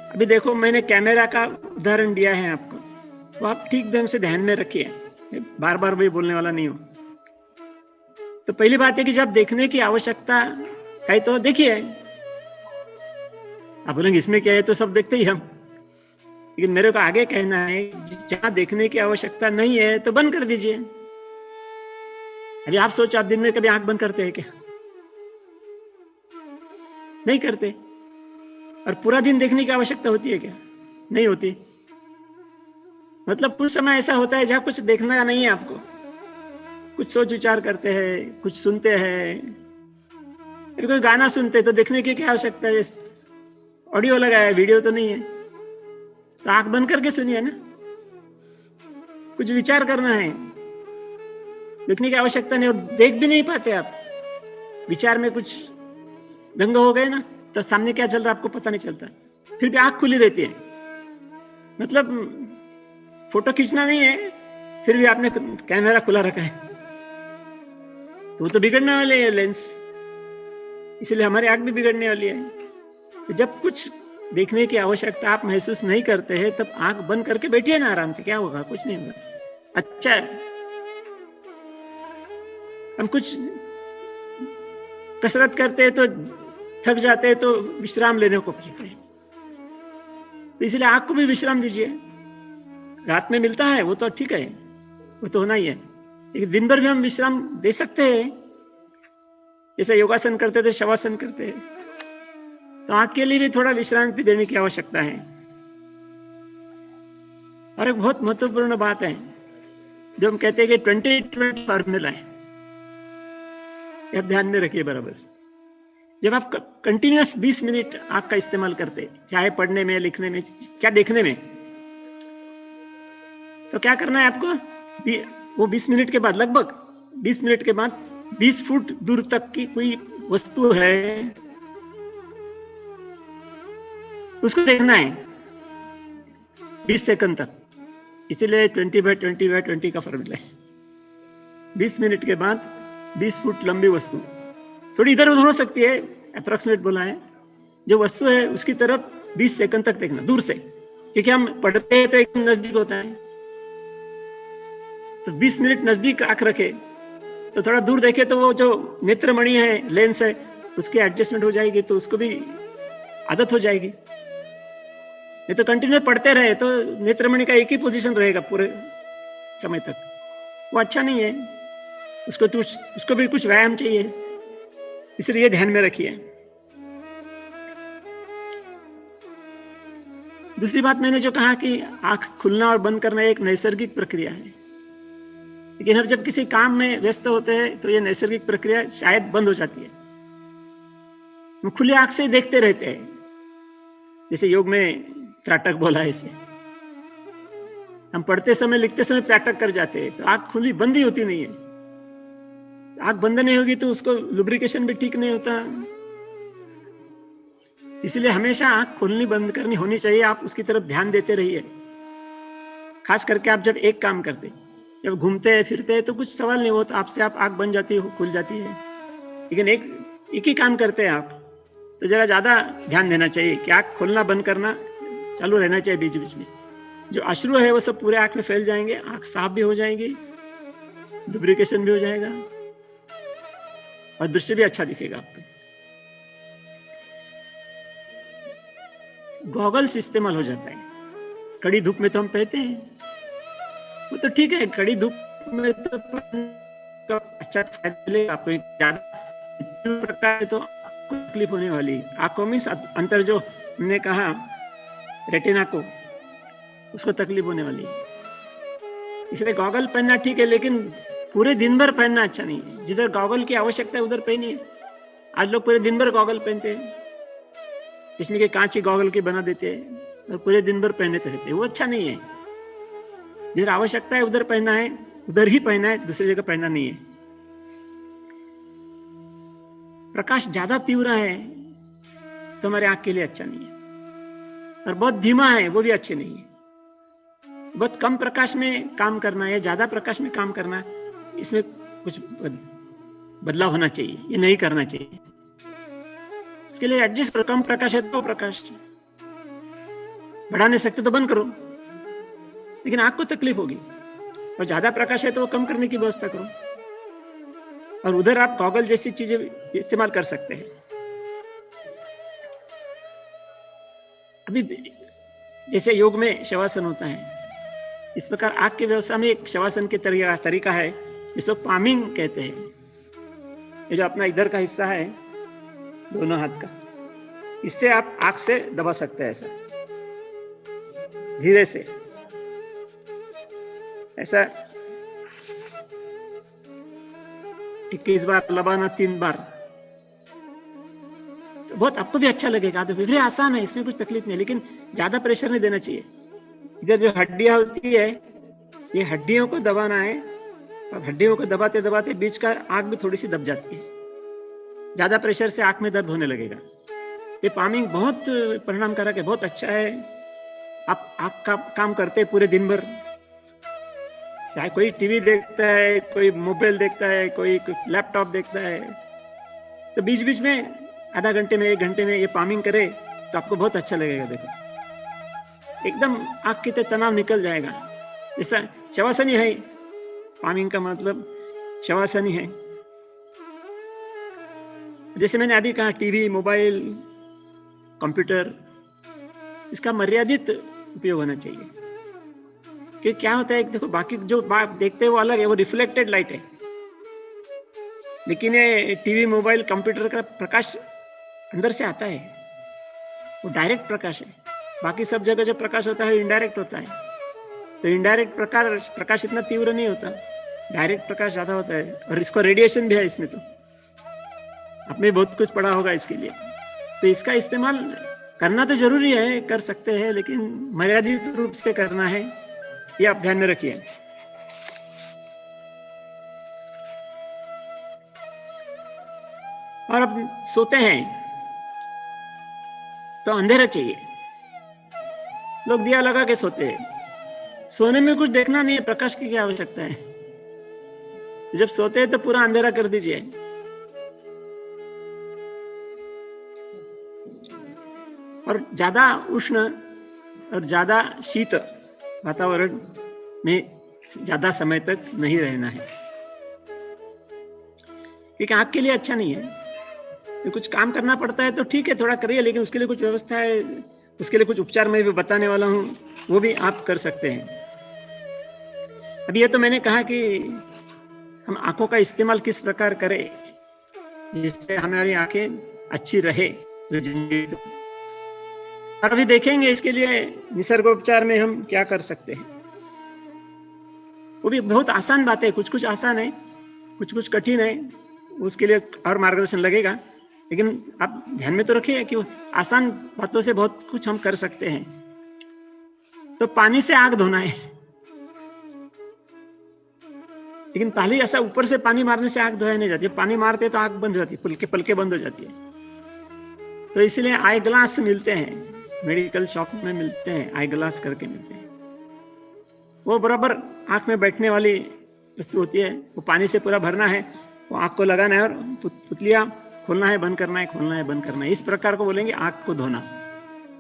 अभी देखो, मैंने कैमरा का उदाहरण दिया है आपको, तो आप ठीक ढंग से ध्यान में रखिए, बार बार वही बोलने वाला नहीं हूं। तो पहली बात है कि जब देखने की आवश्यकता है तो देखिए। आप बोलेंगे इसमें क्या है, तो सब देखते ही हम, लेकिन मेरे को आगे कहना है जहां देखने की आवश्यकता नहीं है तो बंद कर दीजिए। अभी आप सोचो, आप दिन में कभी आंख बंद करते हैं क्या? नहीं करते। और पूरा दिन देखने की आवश्यकता होती है क्या? नहीं होती। मतलब कुछ समय ऐसा होता है जहां कुछ देखना नहीं है आपको, कुछ सोच विचार करते हैं, कुछ सुनते हैं, फिर कोई गाना सुनते तो देखने की क्या आवश्यकता है? ऑडियो लगाया, वीडियो तो नहीं है, तो आंख बंद करके सुनिए ना। कुछ विचार करना है, देखने की आवश्यकता नहीं, और देख भी नहीं पाते आप। विचार में कुछ दंग हो गए ना, तो सामने क्या चल रहा है आपको पता नहीं चलता, फिर भी आंख खुली रहती है। मतलब फोटो खींचना नहीं है, फिर भी आपने कैमरा खुला रखा है, तो वो तो बिगड़ने वाले है लेंस, इसलिए हमारी आंख भी बिगड़ने वाली है। तो जब कुछ देखने की आवश्यकता आप महसूस नहीं करते हैं, तब आंख बंद करके बैठिए ना आराम से, क्या होगा? कुछ नहीं होगा। अच्छा है, हम कुछ कसरत करते हैं तो थक जाते हैं तो विश्राम लेने को कहते हैं, तो इसलिए आंख को भी विश्राम दीजिए। रात में मिलता है वो तो ठीक है, वो तो होना ही है, लेकिन दिन भर भी हम विश्राम दे सकते हैं। जैसे योगासन करते थे, शवासन करते हैं, तो आंख के लिए भी थोड़ा विश्राम भी देने की आवश्यकता है। और एक बहुत महत्वपूर्ण बात है जो हम कहते हैं कि 20-20 फॉर्मूला है, आप ध्यान में रखिए बराबर। जब आप कंटिन्यूअस 20 मिनट आंख का इस्तेमाल करते, चाहे पढ़ने में, लिखने में, क्या देखने में, तो क्या करना है आपको? वो 20 मिनट के बाद, लगभग 20 मिनट के बाद 20 फुट दूर तक की कोई वस्तु है उसको देखना है 20 सेकंड तक। इसलिए 20/20/20 का फॉर्मूला है। 20 मिनट के बाद 20 फुट लंबी वस्तु, थोड़ी इधर उधर हो सकती है, अप्रोक्सीमेट बोला है, जो वस्तु है उसकी तरफ 20 सेकंड तक देखना दूर से, क्योंकि हम पढ़ते हैं तो एकदम नजदीक होता है। तो 20 मिनट नजदीक आंख रखे, तो थोड़ा दूर देखे तो वो जो नेत्रमणि है, लेंस है, उसकी एडजस्टमेंट हो जाएगी, तो उसको भी आदत हो जाएगी। नहीं तो कंटिन्यू पढ़ते रहे तो नेत्रमणि का एक ही पोजीशन रहेगा पूरे समय तक, वो अच्छा नहीं है। उसको भी कुछ व्यायाम चाहिए, इसलिए ध्यान में रखिए। दूसरी बात मैंने जो कहा कि आंख खुलना और बंद करना एक नैसर्गिक प्रक्रिया है, लेकिन हम जब किसी काम में व्यस्त होते हैं तो ये नैसर्गिक प्रक्रिया शायद बंद हो जाती है। हम खुले आंख से देखते रहते हैं, जैसे योग में त्राटक बोला है, इसे हम पढ़ते समय, लिखते समय त्राटक कर जाते हैं, तो आंख खुली बंद ही होती नहीं है। आंख बंद नहीं होगी तो उसको लुब्रिकेशन भी ठीक नहीं होता, इसलिए हमेशा आंख खोलनी बंद करनी होनी चाहिए। आप उसकी तरफ ध्यान देते रहिए, खास करके आप जब एक काम करते, जब घूमते हैं फिरते हैं तो कुछ सवाल नहीं होता, आपसे आप आंख बन जाती है, खुल जाती है। लेकिन एक ही काम करते हैं आप, तो जरा ज्यादा ध्यान देना चाहिए कि आंख खोलना बंद करना चालू रहना चाहिए बीच बीच में। जो अश्रु है वो सब पूरे आंख में फैल जाएंगे, आंख साफ भी हो जाएगी, लुब्रिकेशन भी हो जाएगा और दृश्य भी अच्छा दिखेगा आपको। गॉगल्स इस्तेमाल हो जाता है। कड़ी धूप में तो हम पहनते हैं, वो तो ठीक है, कड़ी धूप में तो अच्छा फायदा आपको, ज्यादा प्रकार तो तकलीफ होने वाली। आंखों में अंतर जो हमने कहा रेटिना को, उसको तकलीफ होने वाली है। इसलिए गॉगल पहनना ठीक है, लेकिन पूरे दिन भर पहनना अच्छा नहीं है। जिधर गॉगल की आवश्यकता है उधर पहनिए। आज लोग पूरे दिन भर गॉगल पहनते हैं, जिसमें कि कांच की गॉगल की बना देते हैं और पूरे दिन भर पहनते रहते हैं, वो अच्छा नहीं है। जिधर आवश्यकता है उधर पहनना है, उधर ही पहनना है, दूसरी जगह पहनना नहीं है। प्रकाश ज्यादा तीव्र है तो हमारे आंख के लिए अच्छा नहीं है, और बहुत धीमा है वो भी अच्छे नहीं है। बहुत कम प्रकाश में काम करना है, ज्यादा प्रकाश में काम करना, इसमें कुछ बदलाव होना चाहिए, ये नहीं करना चाहिए। इसके लिए एडजस्ट करो। कम प्रकाश है तो प्रकाश बढ़ा नहीं सकते तो बंद करो, लेकिन आंख को तकलीफ होगी। और ज्यादा प्रकाश है तो वो कम करने की व्यवस्था करो, और उधर आप गॉगल जैसी चीजें इस्तेमाल कर सकते हैं। अभी जैसे योग में शवासन होता है, इस प्रकार आंख के व्यवस्था में एक शवासन के तरीका है जिसको पामिंग कहते हैं। ये जो अपना इधर का हिस्सा है दोनों हाथ का, इससे आप आंख से दबा सकते हैं, ऐसा धीरे से, ऐसा 21 बार दबाना, 3 बार, तो बहुत आपको भी अच्छा लगेगा। तो फिर आसान है, इसमें कुछ तकलीफ नहीं, लेकिन ज्यादा प्रेशर नहीं देना चाहिए। इधर जो हड्डियां होती है, ये हड्डियों को दबाना है, और हड्डियों को दबाते दबाते बीच का आंख भी थोड़ी सी दब जाती है। ज्यादा प्रेशर से आंख में दर्द होने लगेगा। ये पामिंग बहुत परिणामकारक है, बहुत अच्छा है। आप आंख का काम करते हैं पूरे दिन भर, चाहे कोई टीवी देखता है, कोई मोबाइल देखता है, कोई लैपटॉप देखता है, तो बीच बीच में आधा घंटे में, 1 घंटे में ये पामिंग करे तो आपको बहुत अच्छा लगेगा। देखो एकदम आंख के तनाव निकल जाएगा। जैसा शवासनी है, पामिंग का मतलब शवासनी है। जैसे मैंने अभी कहा, टीवी, मोबाइल, कंप्यूटर, इसका मर्यादित उपयोग होना चाहिए। कि क्या होता है, देखो बाकी जो बात देखते हैं वो अलग है, वो रिफ्लेक्टेड लाइट है, लेकिन ये टीवी, मोबाइल, कंप्यूटर का प्रकाश अंदर से आता है, वो डायरेक्ट प्रकाश है। बाकी सब जगह जो प्रकाश होता है इनडायरेक्ट होता है। तो इनडायरेक्ट प्रकाश इतना तीव्र नहीं होता, डायरेक्ट प्रकाश ज्यादा होता है, और इसको रेडिएशन भी है इसमें। तो आपने बहुत कुछ पढ़ा होगा इसके लिए। तो इसका इस्तेमाल करना तो जरूरी है, कर सकते हैं, लेकिन मर्यादित रूप से करना है, ये आप ध्यान में रखिए। और अब सोते हैं तो अंधेरा चाहिए। लोग दिया लगा के सोते हैं, सोने में कुछ देखना नहीं है, प्रकाश की क्या आवश्यकता है। जब सोते हैं तो पूरा अंधेरा कर दीजिए। और ज्यादा उष्ण और ज्यादा शीत वातावरण में ज्यादा समय तक नहीं रहना है, क्योंकि आंख के लिए अच्छा नहीं है। तो कुछ काम करना पड़ता है तो ठीक है, थोड़ा करिए, लेकिन उसके लिए कुछ व्यवस्था है, उसके लिए कुछ उपचार मैं भी बताने वाला हूं, वो भी आप कर सकते हैं। अभी ये तो मैंने कहा कि हम आंखों का इस्तेमाल किस प्रकार करें जिससे हमारी आंखें अच्छी रहे। और अभी देखेंगे इसके लिए निसर्गोपचार में हम क्या कर सकते हैं। वो भी बहुत आसान बात है, कुछ कुछ आसान है, कुछ कुछ कठिन है, उसके लिए और मार्गदर्शन लगेगा। लेकिन आप ध्यान में तो रखिए कि आसान बातों से बहुत कुछ हम कर सकते हैं। तो पानी से आंख धोना है, लेकिन पहले ऐसा ऊपर से पानी मारने से आंख धोया नहीं जाती। पानी मारते तो आंख बंद हो जाती है, पलके बंद हो जाती है। तो इसलिए आई ग्लास मिलते हैं, मेडिकल शॉप में मिलते हैं, आई ग्लास करके मिलते हैं। वो बराबर आंख में बैठने वाली वस्तु होती है, वो पानी से पूरा भरना है, वो आंख को लगाना है और पुतलियां खोलना है, बंद करना है, खोलना है, बंद करना है। इस प्रकार को बोलेंगे आंख को धोना।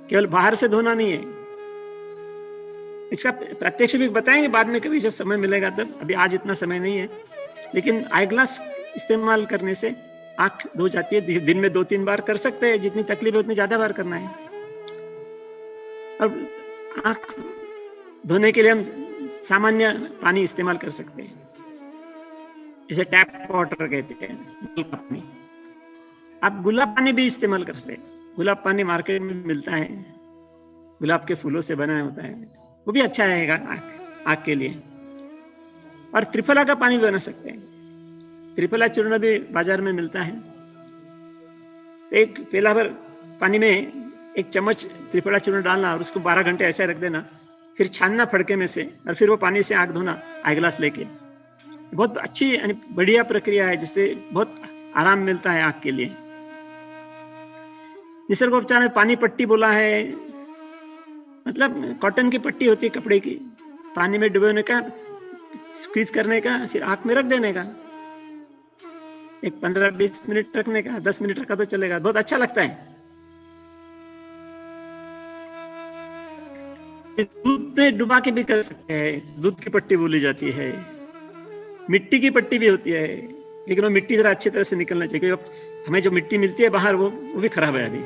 केवल बाहर से धोना नहीं है, इसका प्रत्यक्ष भी बताएंगे बाद में कभी जब समय मिलेगा तब, अभी आज इतना समय नहीं है। लेकिन आई ग्लास इस्तेमाल करने से आंख धो जाती है। दिन में 2-3 बार कर सकते हैं, जितनी तकलीफ है उतनी ज्यादा बार करना है। अब आंख धोने के लिए हम सामान्य पानी इस्तेमाल कर सकते हैं, इसे टैप वाटर कहते हैं, गुलाब पानी। आप गुलाब पानी भी इस्तेमाल कर सकते हैं। गुलाब पानी मार्केट में मिलता है, गुलाब के फूलों से बना होता है, वो भी अच्छा रहेगा आंख के लिए। और त्रिफला का पानी भी बना सकते हैं। त्रिफला चूर्ण भी बाजार में मिलता है। एक पेला भर पानी में 1 चम्मच त्रिफला चूर्ण डालना और उसको 12 घंटे ऐसे रख देना, फिर छानना फड़के में से, और फिर वो पानी से आंख धोना आई ग्लास लेके। बहुत अच्छी यानी बढ़िया प्रक्रिया है, जिससे बहुत आराम मिलता है आंख के लिए। निसर्गोपचार में पानी पट्टी बोला है, मतलब कॉटन की पट्टी होती है कपड़े की, पानी में डुबोने का, स्क्वीज करने का, फिर आंख में रख देने का, एक 15-20 मिनट रखने का, 10 मिनट रखा तो चलेगा, बहुत अच्छा लगता है। दूध में डुबा के भी कर सकते हैं, दूध की पट्टी बोली जाती है। मिट्टी की पट्टी भी होती है, लेकिन वो मिट्टी जरा अच्छी तरह से निकलना चाहिए, क्योंकि हमें जो मिट्टी मिलती है बाहर वो भी खराब है अभी,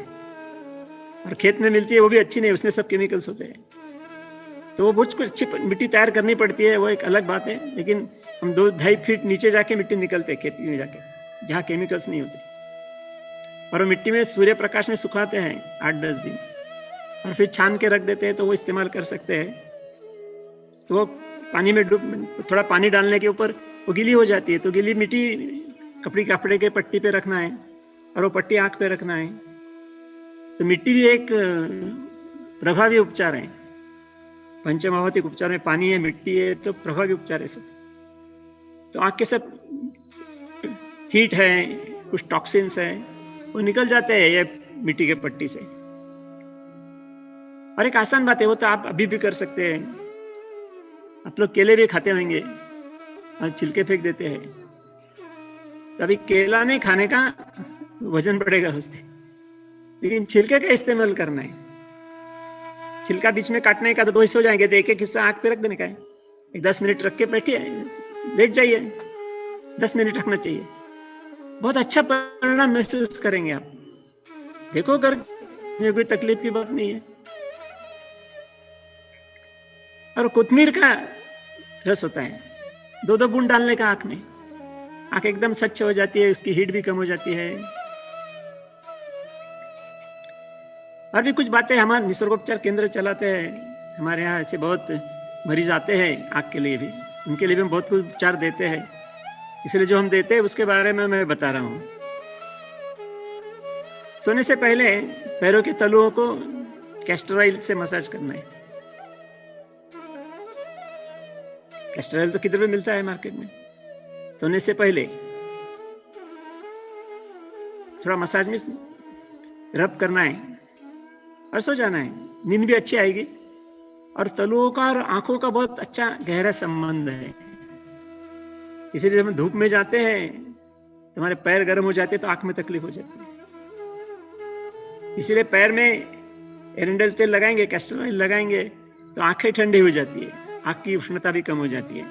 और खेत में मिलती है वो भी अच्छी नहीं, उसमें सब केमिकल्स होते हैं। तो वो बहुत कुछ अच्छी मिट्टी तैयार करनी पड़ती है, वो एक अलग बात है। लेकिन हम 2-2.5 फीट नीचे जाके मिट्टी निकलते हैं खेती में जाके, जहाँ केमिकल्स नहीं होते, और वो मिट्टी में सूर्य प्रकाश में सुखाते हैं 8-10 दिन, और फिर छान के रख देते हैं, तो वो इस्तेमाल कर सकते हैं। तो वो पानी में थोड़ा पानी डालने के ऊपर वो गीली हो जाती है, तो गीली मिट्टी कपड़े के पट्टी पे रखना है, और वो पट्टी आंख पे रखना है। तो मिट्टी भी एक प्रभावी उपचार है। पंचमहाभौतिक उपचार में पानी है, मिट्टी है, तो प्रभावी उपचार है सब। तो आंख के सब हीट है, कुछ टॉक्सिन्स है, वो निकल जाते हैं ये मिट्टी के पट्टी से। और एक आसान बात है, वो तो आप अभी भी कर सकते हैं। आप लोग केले भी खाते होंगे और छिलके फेंक देते हैं, तभी केला नहीं खाने का, वजन बढ़ेगा उससे। लेकिन छिलके का इस्तेमाल करना है। छिलका बीच में काटने का तो 2 हिस्से हो जाएंगे, तो एक हिस्सा आंख पे रख देने का है। एक 10 मिनट रख के बैठिए, लेट जाइए, 10 मिनट रखना चाहिए, बहुत अच्छा परिणाम महसूस करेंगे आप। देखो कर, कोई तकलीफ की बात नहीं है। और कोतमीर का रस होता है, 2-2 बूंद डालने का आंख में, आंख एकदम स्वच्छ हो जाती है, उसकी हीट भी कम हो जाती है। और भी कुछ बातें हमारे निसर्गोपचार केंद्र चलाते हैं, हमारे यहाँ ऐसे बहुत मरीज आते हैं आंख के लिए भी, उनके लिए भी हम बहुत कुछ उपचार देते हैं। इसलिए जो हम देते हैं उसके बारे में मैं बता रहा हूँ। सोने से पहले पैरों के तलुओं को कैस्टर ऑयल से मसाज करना है। कैस्टर ऑयल तो किधर भी मिलता है मार्केट में। सोने से पहले थोड़ा मसाज में रब करना है और सो जाना है, नींद भी अच्छी आएगी। और तलुओं का और आंखों का बहुत अच्छा गहरा संबंध है। इसीलिए जब हम धूप में जाते हैं तो हमारे पैर गर्म हो जाते हैं, तो आंख में तकलीफ हो जाती है। इसीलिए पैर में एरेंडल तेल लगाएंगे, कैस्टर ऑयल लगाएंगे, तो आंखें ठंडी हो जाती है, आंख की उष्णता भी कम हो जाती है।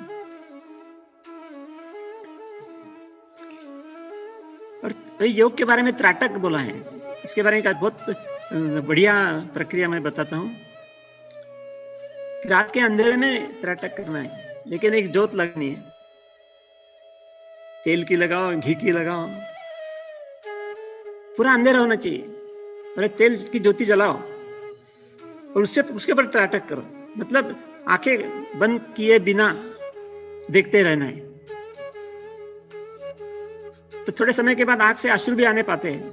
और योग के बारे में त्राटक बोला है, इसके बारे में बहुत बढ़िया प्रक्रिया मैं बताता हूँ। रात के अंधेरे में त्राटक करना है, लेकिन एक जोत लगनी है, तेल की लगाओ, घी की लगाओ, पूरा अंधेरा होना चाहिए, और तेल की ज्योति जलाओ और उसके ऊपर त्राटक करो। मतलब आंखें बंद किए बिना देखते रहना है। तो थोड़े समय के बाद आंख से अश्रु भी आने पाते हैं,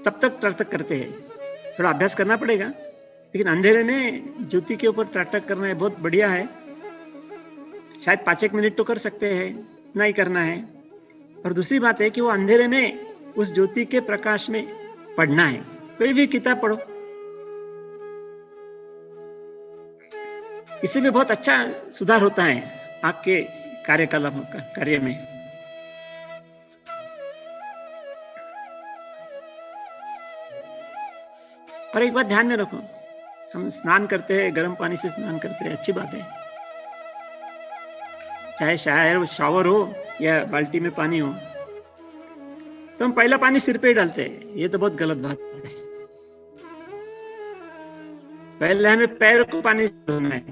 तब तक त्राटक करते हैं। थोड़ा अभ्यास करना पड़ेगा, लेकिन अंधेरे में ज्योति के ऊपर त्राटक करना है, बहुत बढ़िया है। शायद 5-1 मिनट तो कर सकते हैं, इतना ही करना है। और दूसरी बात है कि वो अंधेरे में उस ज्योति के प्रकाश में पढ़ना है, कोई भी किताब पढ़ो, इससे भी बहुत अच्छा सुधार होता है आंख के कार्यकलापों का कार्य में। और एक बात ध्यान में रखो, हम स्नान करते हैं, गर्म पानी से स्नान करते हैं, अच्छी बात है, चाहे शावर हो या बाल्टी में पानी हो, तो हम पहला पानी सिर पे ही डालते हैं। ये तो बहुत गलत बात है। पहले हमें पैर को पानी से धोना है,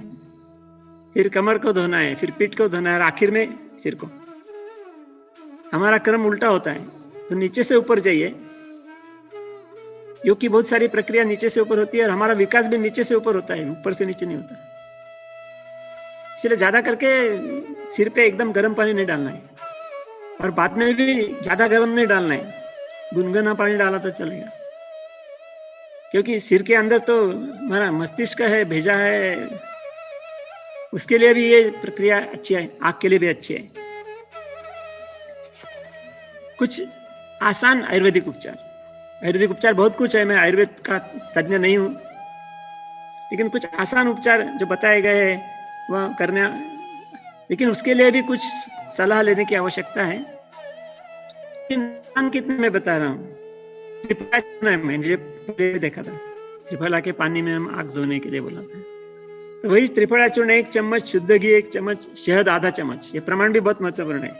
फिर कमर को धोना है, फिर पीठ को धोना है और आखिर में सिर को। हमारा क्रम उल्टा होता है। तो नीचे से ऊपर जाइए, क्योंकि बहुत सारी प्रक्रिया नीचे से ऊपर होती है और हमारा विकास भी नीचे से ऊपर होता है, ऊपर से नीचे नहीं होता। इसलिए ज्यादा करके सिर पे एकदम गर्म पानी नहीं डालना है और बाद में भी ज्यादा गर्म नहीं डालना है, गुनगुना पानी डाला तो चलेगा, क्योंकि सिर के अंदर तो हमारा मस्तिष्क है, भेजा है, उसके लिए भी ये प्रक्रिया अच्छी है, आंख के लिए भी अच्छी है। कुछ आसान आयुर्वेदिक उपचार बहुत कुछ है, मैं आयुर्वेद का तज्ञ नहीं हूं, लेकिन कुछ आसान उपचार जो बताए गए हैं वह करना, लेकिन उसके लिए भी कुछ सलाह लेने की आवश्यकता है। नाम कितने मैं बता रहा हूँ, त्रिफला मैंने पहले देखा था, त्रिफला के पानी में हम आंख धोने के लिए बोला था, तो वही त्रिफला चूर्ण 1 चम्मच, शुद्ध घी 1 चम्मच, शहद आधा चम्मच, ये प्रमाण भी बहुत महत्वपूर्ण है।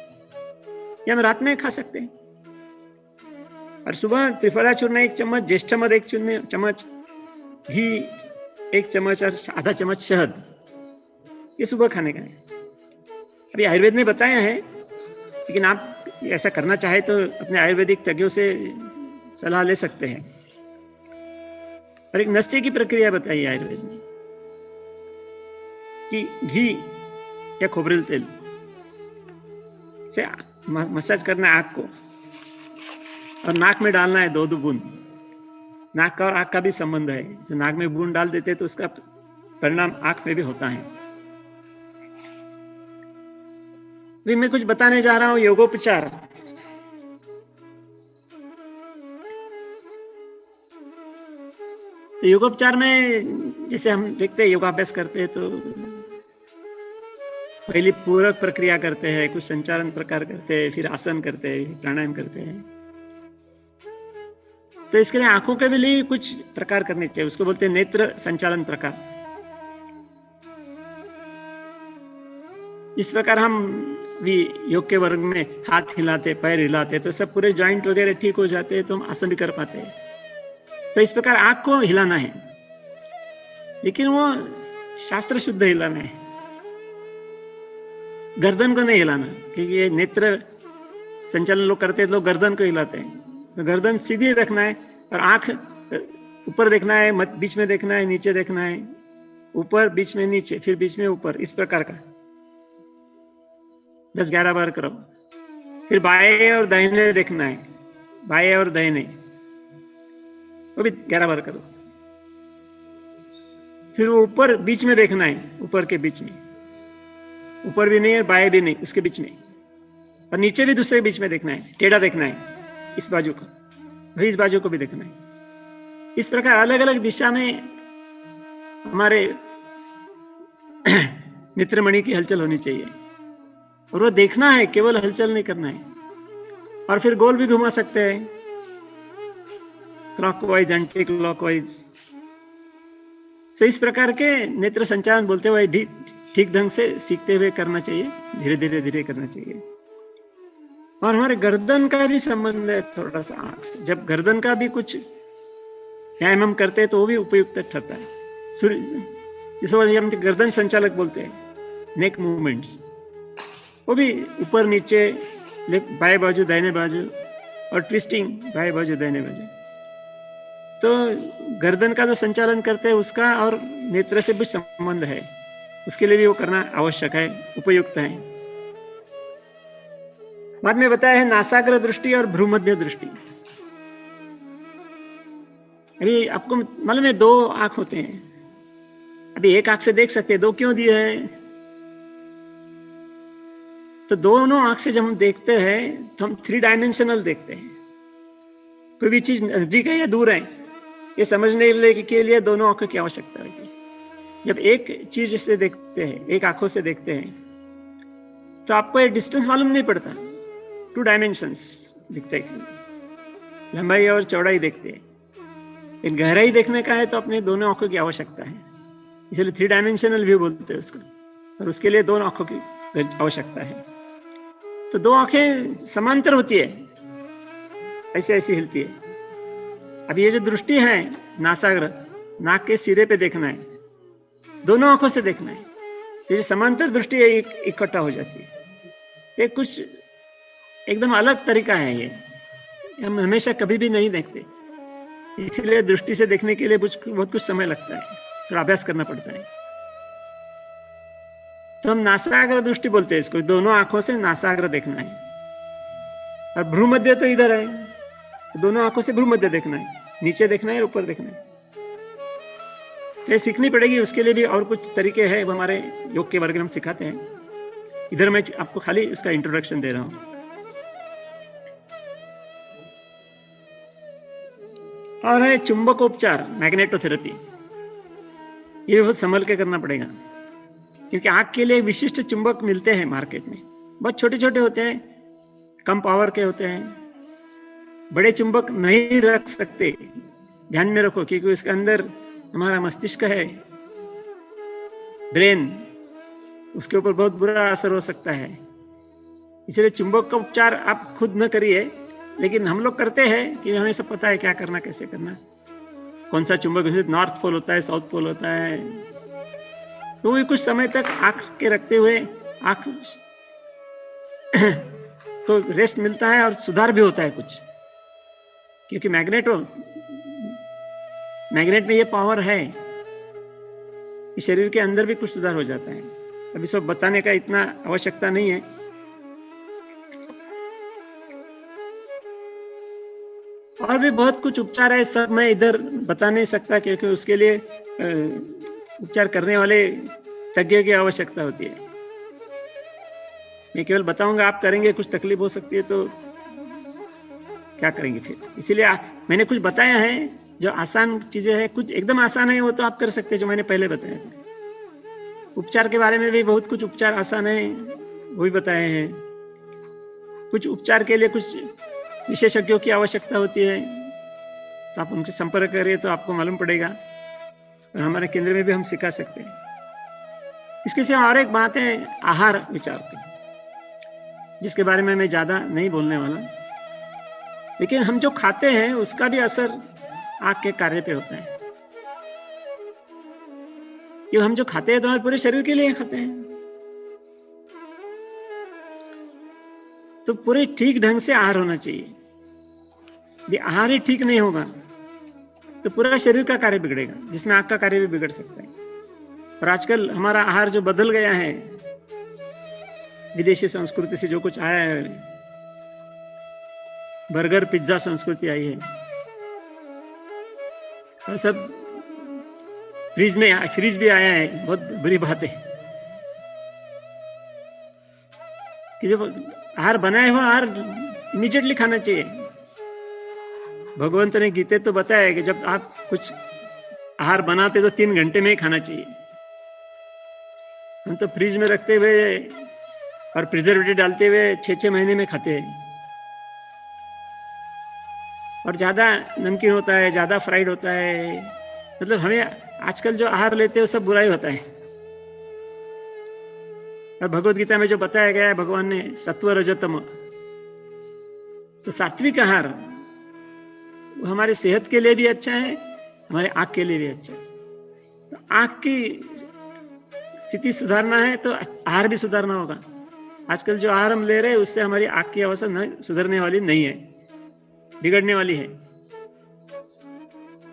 ये हम रात में खा सकते हैं और सुबह त्रिफला चूर्ण 1 चम्मच, ज्येष्ठ मध 1 चम्मच, घी 1 चम्मच और आधा चम्मच शहद, ये सुबह खाने का है। अभी आयुर्वेद ने बताया है, लेकिन आप ऐसा करना चाहे तो अपने आयुर्वेदिक तज्ञों से सलाह ले सकते हैं। और एक नस्य की प्रक्रिया बताई आयुर्वेद ने कि घी या खोबरेल तेल से मसाज करना है आंख को और नाक में डालना है 2 बूंद। नाक का और आंख का भी संबंध है, जो नाक में बूंद डाल देते तो उसका परिणाम आंख में भी होता है। अभी मैं कुछ बताने जा रहा हूं योगोपचार। तो योगोपचार में जैसे हम देखते हैं, योगाभ्यास करते हैं तो पहली पूरक प्रक्रिया करते हैं, कुछ संचालन प्रकार करते हैं, फिर आसन करते हैं, प्राणायाम करते हैं। तो इसके लिए आंखों के भी लिए कुछ प्रकार करने चाहिए, उसको बोलते हैं नेत्र संचालन प्रकार। इस प्रकार हम भी योग के वर्ग में हाथ हिलाते, पैर हिलाते, तो सब पूरे जॉइंट वगैरह ठीक हो जाते हैं, तो हम आसन भी कर पाते हैं। तो इस प्रकार आंख को हिलाना है, लेकिन वो शास्त्र शुद्ध हिलाना है, गर्दन को नहीं हिलाना, क्योंकि ये नेत्र संचालन लोग करते हैं, लोग गर्दन को हिलाते हैं। तो गर्दन सीधी रखना है और आंख ऊपर देखना है, बीच में देखना है, नीचे देखना है, ऊपर बीच में नीचे, फिर बीच में ऊपर, इस प्रकार का 10-11 बार करो। फिर बाएं और दाहिने देखना है, बाएं और दाहिने, वो भी 11 बार करो। फिर वो ऊपर बीच में देखना है, ऊपर के बीच में, ऊपर भी नहीं और बाएं भी नहीं, उसके बीच में, और नीचे भी दूसरे बीच में देखना है, टेढ़ा देखना है इस बाजू को, वही इस बाजू को भी देखना है। इस प्रकार अलग अलग दिशा में हमारे नेत्रमणि की हलचल होनी चाहिए, और वो देखना है, केवल हलचल नहीं करना है। और फिर गोल भी घुमा सकते हैं, क्लॉकवाइज, एंटी क्लॉकवाइज। तो इस प्रकार के नेत्र संचालन बोलते हुए ठीक ढंग से सीखते हुए करना चाहिए, धीरे धीरे करना चाहिए। और हमारे गर्दन का भी संबंध है थोड़ा सा आंख से। जब गर्दन का भी कुछ व्यायाम हम करते हैं तो वो भी उपयुक्त ठहरता है। इसको हम गर्दन संचालक बोलते हैं, नेक मूवमेंट्स, वो भी ऊपर नीचे, बाएं बाजू दाहिने बाजू, और ट्विस्टिंग बाएं बाजू दाहिने बाजू। तो गर्दन का जो संचालन करते हैं उसका और नेत्र से भी संबंध है, उसके लिए भी वो करना आवश्यक है, उपयुक्त है। बाद में बताया है नासाग्र दृष्टि और भ्रूमध्य दृष्टि। अभी आपको मालूम है 2 आंख होते हैं, अभी एक आंख से देख सकते हैं, 2 क्यों दिए हैं? तो दोनों आंख से जब हम देखते हैं तो हम 3 डायमेंशनल देखते हैं। कोई भी चीज नजदीक है या दूर है, ये समझने के लिए दोनों आंखों की आवश्यकता होती है। जब एक चीज से देखते हैं, एक आंखों से देखते हैं, तो आपको ये डिस्टेंस मालूम नहीं पड़ता, 2 डायमेंशंस दिखते हैं, लंबाई और चौड़ाई देखते हैं। एक गहराई देखने का है तो अपने दोनों आंखों की आवश्यकता है, इसलिए 3 डायमेंशनल व्यू बोलते हैं उसको, और उसके लिए दोनों आंखों की आवश्यकता है। तो 2 आंखें समांतर होती है, ऐसे ऐसे हिलती है। अब ये जो दृष्टि है नासाग्र, नाक के सिरे पे देखना है, दोनों आंखों से देखना है। ये जो समांतर दृष्टि है इकट्ठा हो जाती है। ये कुछ एकदम अलग तरीका है, ये हम हमेशा कभी भी नहीं देखते, इसलिए दृष्टि से देखने के लिए बहुत कुछ समय लगता है, थोड़ा अभ्यास करना पड़ता है। तो हम नासाग्र दृष्टि बोलते हैं इसको, दोनों आंखों से नासाग्र देखना है। और भ्रूमध्य तो इधर है, दोनों आंखों से भ्रूमध्य देखना है, नीचे देखना है, ऊपर देखना है। ये सीखनी पड़ेगी, उसके लिए भी और कुछ तरीके हैं, वो हमारे योग के वर्ग में हम सिखाते हैं। इधर मैं आपको खाली उसका इंट्रोडक्शन दे रहा हूं। और है चुंबक उपचार, मैग्नेटोथेरेपी। ये बहुत संभल के करना पड़ेगा, क्योंकि आंख के लिए विशिष्ट चुंबक मिलते हैं मार्केट में, बहुत छोटे छोटे होते हैं, कम पावर के होते हैं। बड़े चुंबक नहीं रख सकते, ध्यान में रखो, क्योंकि उसके अंदर हमारा मस्तिष्क है, ब्रेन, उसके ऊपर बहुत बुरा असर हो सकता है। इसलिए चुंबक का उपचार आप खुद न करिए, लेकिन हम लोग करते हैं कि हमें सब पता है क्या करना, कैसे करना, कौन सा चुंबक, नॉर्थ पोल होता है, साउथ पोल होता है। तो भी कुछ समय तक आंख के रखते हुए आंख तो रेस्ट मिलता है और सुधार भी होता है कुछ, क्योंकि मैग्नेट में ये पावर है कि शरीर के अंदर भी कुछ सुधार हो जाता है। अभी सब बताने का इतना आवश्यकता नहीं है। और भी बहुत कुछ उपचार है, सब मैं इधर बता नहीं सकता, क्योंकि उसके लिए उपचार करने वाले तज्ञ की आवश्यकता होती है। मैं केवल बताऊंगा, आप करेंगे, कुछ तकलीफ हो सकती है तो क्या करेंगे फिर। इसीलिए मैंने कुछ बताया है जो आसान चीजें हैं, कुछ एकदम आसान है वो तो आप कर सकते हैं, जो मैंने पहले बताया। उपचार के बारे में भी बहुत कुछ उपचार आसान है, वो भी बताए हैं। कुछ उपचार के लिए कुछ विशेषज्ञों की आवश्यकता होती है, तो आप उनसे संपर्क करिए तो आपको मालूम पड़ेगा, और हमारे केंद्र में भी हम सिखा सकते हैं। इसके सिवा और एक बात है आहार विचार की, जिसके बारे में मैं ज्यादा नहीं बोलने वाला, लेकिन हम जो खाते हैं उसका भी असर आंख के कार्य पे होता है। क्यों, हम जो खाते हैं तो हमारे पूरे शरीर के लिए खाते हैं, तो पूरे ठीक ढंग से आहार होना चाहिए। यदि आहार ही ठीक नहीं होगा तो पूरा शरीर का कार्य बिगड़ेगा, जिसमें आंख का कार्य भी बिगड़ सकता है। और आजकल हमारा आहार जो बदल गया है, विदेशी संस्कृति से जो कुछ आया है, बर्गर पिज्जा संस्कृति आई है, और सब फ्रीज भी आया है। बहुत बुरी बात है कि जो आहार बनाए हुआ आहार इमीडिएटली खाना चाहिए। भगवंत ने गीता तो बताया कि जब आप कुछ आहार बनाते तो 3 घंटे में ही खाना चाहिए। हम तो फ्रिज में रखते हुए और प्रिजर्वेटिव डालते हुए 6-6 महीने में खाते हैं, और ज्यादा नमकीन होता है, ज्यादा फ्राइड होता है। मतलब हमें आजकल जो आहार लेते हैं वो सब बुराई होता है। और भगवत गीता में जो बताया गया है भगवान ने, सत्व रजतम, तो सात्विक आहार वो हमारी सेहत के लिए भी अच्छा है, हमारे आंख के लिए भी अच्छा है। तो आंख की स्थिति सुधारना है तो आहार भी सुधारना होगा। आजकल जो आहार हम ले रहे हैं उससे हमारी आंख की अवस्था सुधरने वाली नहीं है, बिगड़ने वाली है।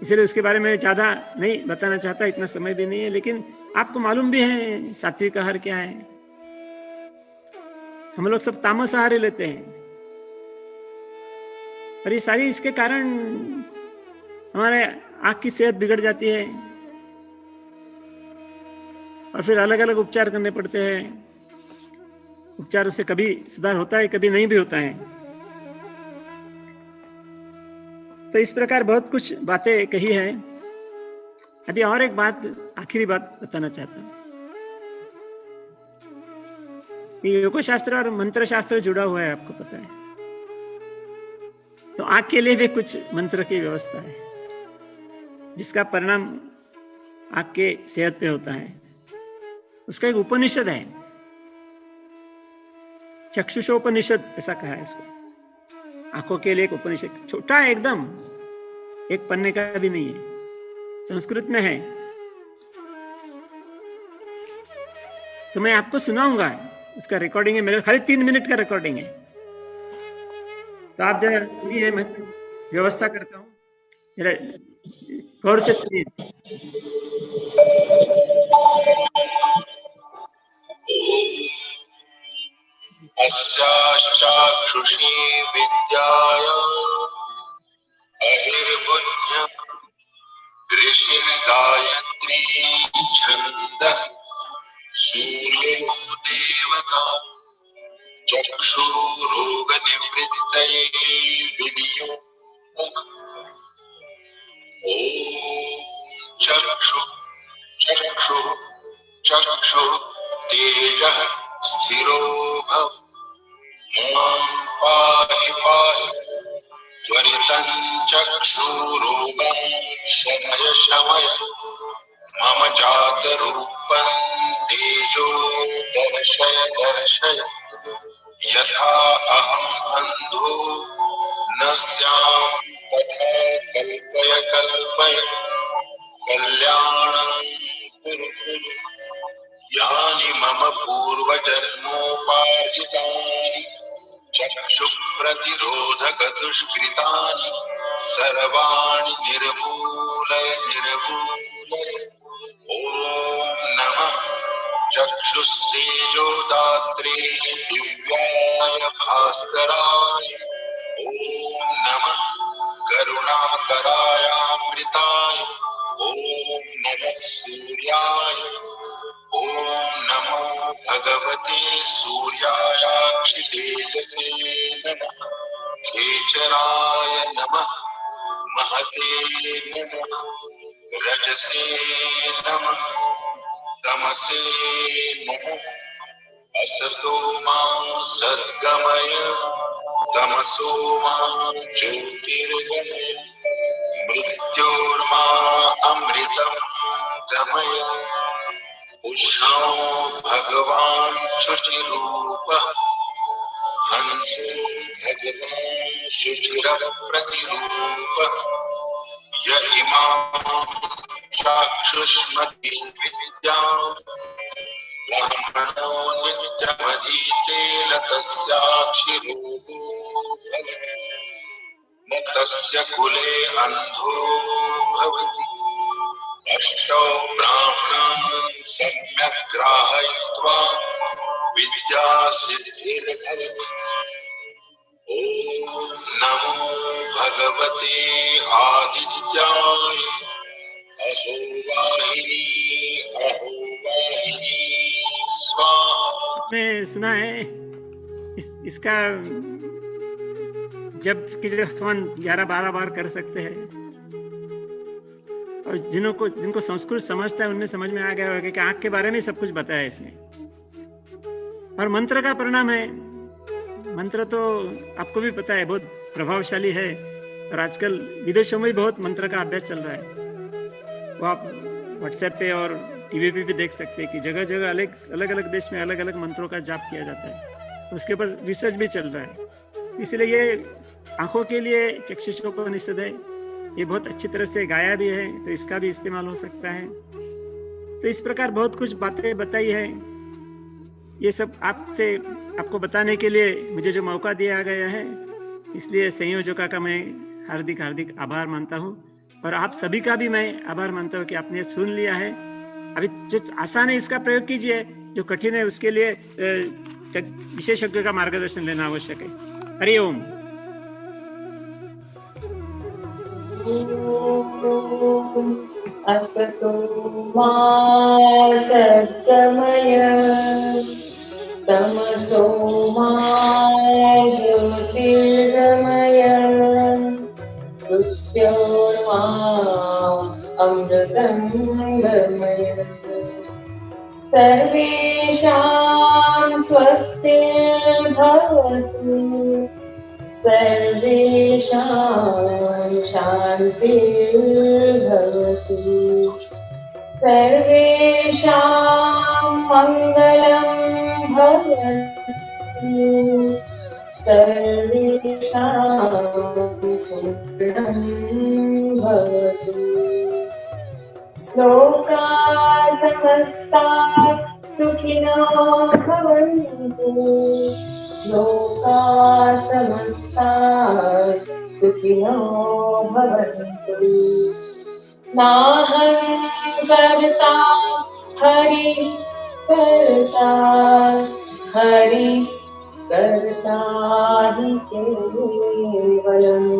इसलिए उसके बारे में ज्यादा नहीं बताना चाहता, इतना समय भी नहीं है। लेकिन आपको मालूम भी है सात्विक आहार क्या है। हम लोग सब तामस आहार लेते हैं, और ये सारी इसके कारण हमारे आंख की सेहत बिगड़ जाती है, और फिर अलग अलग उपचार करने पड़ते हैं। उपचारों से कभी सुधार होता है, कभी नहीं भी होता है। तो इस प्रकार बहुत कुछ बातें कही है। अभी और एक बात, आखिरी बात बताना चाहता हूं। योग शास्त्र और मंत्र शास्त्र जुड़ा हुआ है, आपको पता है। तो आंख के लिए भी कुछ मंत्र की व्यवस्था है। जिसका परिणाम आपके सेहत पे होता है। उसका एक उपनिषद है, चक्षुषोपनिषद ऐसा कहा है इसको। आंखों के लिए एक उपनिषद, छोटा है एकदम, एक पन्ने का भी नहीं है, संस्कृत में है। तो मैं आपको सुनाऊंगा, इसका रिकॉर्डिंग है मेरे, खाली 3 मिनट का रिकॉर्डिंग है। तो आप जरा सुनिए, मैं व्यवस्था करता हूँ, जरा गौर से सुनिए। अस्याश्चाक्षुषी विद्याया अहिर्बुद्ध्या ऋषिर्गायत्री छन्दः सूर्यो देवता चक्षुरोगनिवृत्तये विनियोगः। ॐ चक्षु चक्षु चक्षु तेजः स्थिरो भव मां पाहि पाहि त्वरितं चक्षुरोगां शमय शमय मम जातरूपं तेजो दर्शय दर्शय यथा अहम् अंधो न स्याम् तथा कल्पय कल्पय कल्याणं कुरु कुरु यानि मम पूर्वजन्मोपार्जितानि चक्षुप्रतिरोधक दुष्कृतानि सर्वाणि निर्मूलय निर्मूलय। ॐ नमः चक्षुस्तेजोदात्रे दिव्याय भास्कराय। ॐ नमः करुणाकरायामृताय। ॐ नमः सूर्याय। ॐ नमो भगवते सूर्यायाक्षितेजसे नमः। खेचराय नमः। महते नमः। रजसे नमः। तमसे नमः। असतो मा सद्गमय तमसो मा ज्योतिर्गमय मृत्योर्मा अमृतं गमय। उष्णो भगवान् शुचिरूपः हंसो भगवान् शुचिरप्रतिरूपः। य इमां चाक्षुष्मती विद्याम् ब्राह्मणो नित्यमधीतेन तस्याक्षिरूपो भवति न तस्य कुले अन्धो भवति। अष्टौ ब्राह्मणान् सम्यक् ग्राहयित्वा विद्या सिद्धिर्भवति। ॐ नमो भगवते आदित्याय। अहो वाहिनी स्वाहा। आपने सुना है इसका जब की जपन 11-12 बार कर सकते हैं, और जिनको संस्कृत समझता है उनमें समझ में आ गया होगा कि आंख के बारे में सब कुछ बताया है इसमें। और मंत्र का परिणाम है, मंत्र तो आपको भी पता है बहुत प्रभावशाली है, और आजकल विदेशों में भी बहुत मंत्र का अभ्यास चल रहा है। वो आप व्हाट्सएप पे और टीवी पे भी देख सकते हैं कि जगह जगह अलग अलग देश में अलग अलग मंत्रों का जाप किया जाता है। उसके ऊपर रिसर्च भी चल रहा है। इसलिए ये आंखों के लिए चक्षुषोपनिषद है, ये बहुत अच्छी तरह से गाया भी है, तो इसका भी इस्तेमाल हो सकता है। तो इस प्रकार बहुत कुछ बातें बताई है। ये सब आपको बताने के लिए मुझे जो मौका दिया गया है, इसलिए संयोजकों का मैं हार्दिक आभार मानता हूँ, और आप सभी का भी मैं आभार मानता हूँ कि आपने सुन लिया है। अभी जो आसान है इसका प्रयोग कीजिए, जो कठिन है उसके लिए विशेषज्ञ का मार्गदर्शन लेना आवश्यक है। हरि ओम। असतो मा सद्गमय तमसो मा ज्योतिर्गमय मृत्योर्मा अमृतं गमय। सर्वेषां स्वस्तिर्भवतु सर्वे सर्वेषां शान्तिर्भवतु सर्वेषां मङ्गलं भवतु सर्वेषां पूर्णं भवतु लोकाः समस्ताः सुखिनो भवन्तु लोकाः समस्ताः सुखिनो भवन्तु नाहं कर्ता हरि कर्ता हरि कर्ता हि केवलम्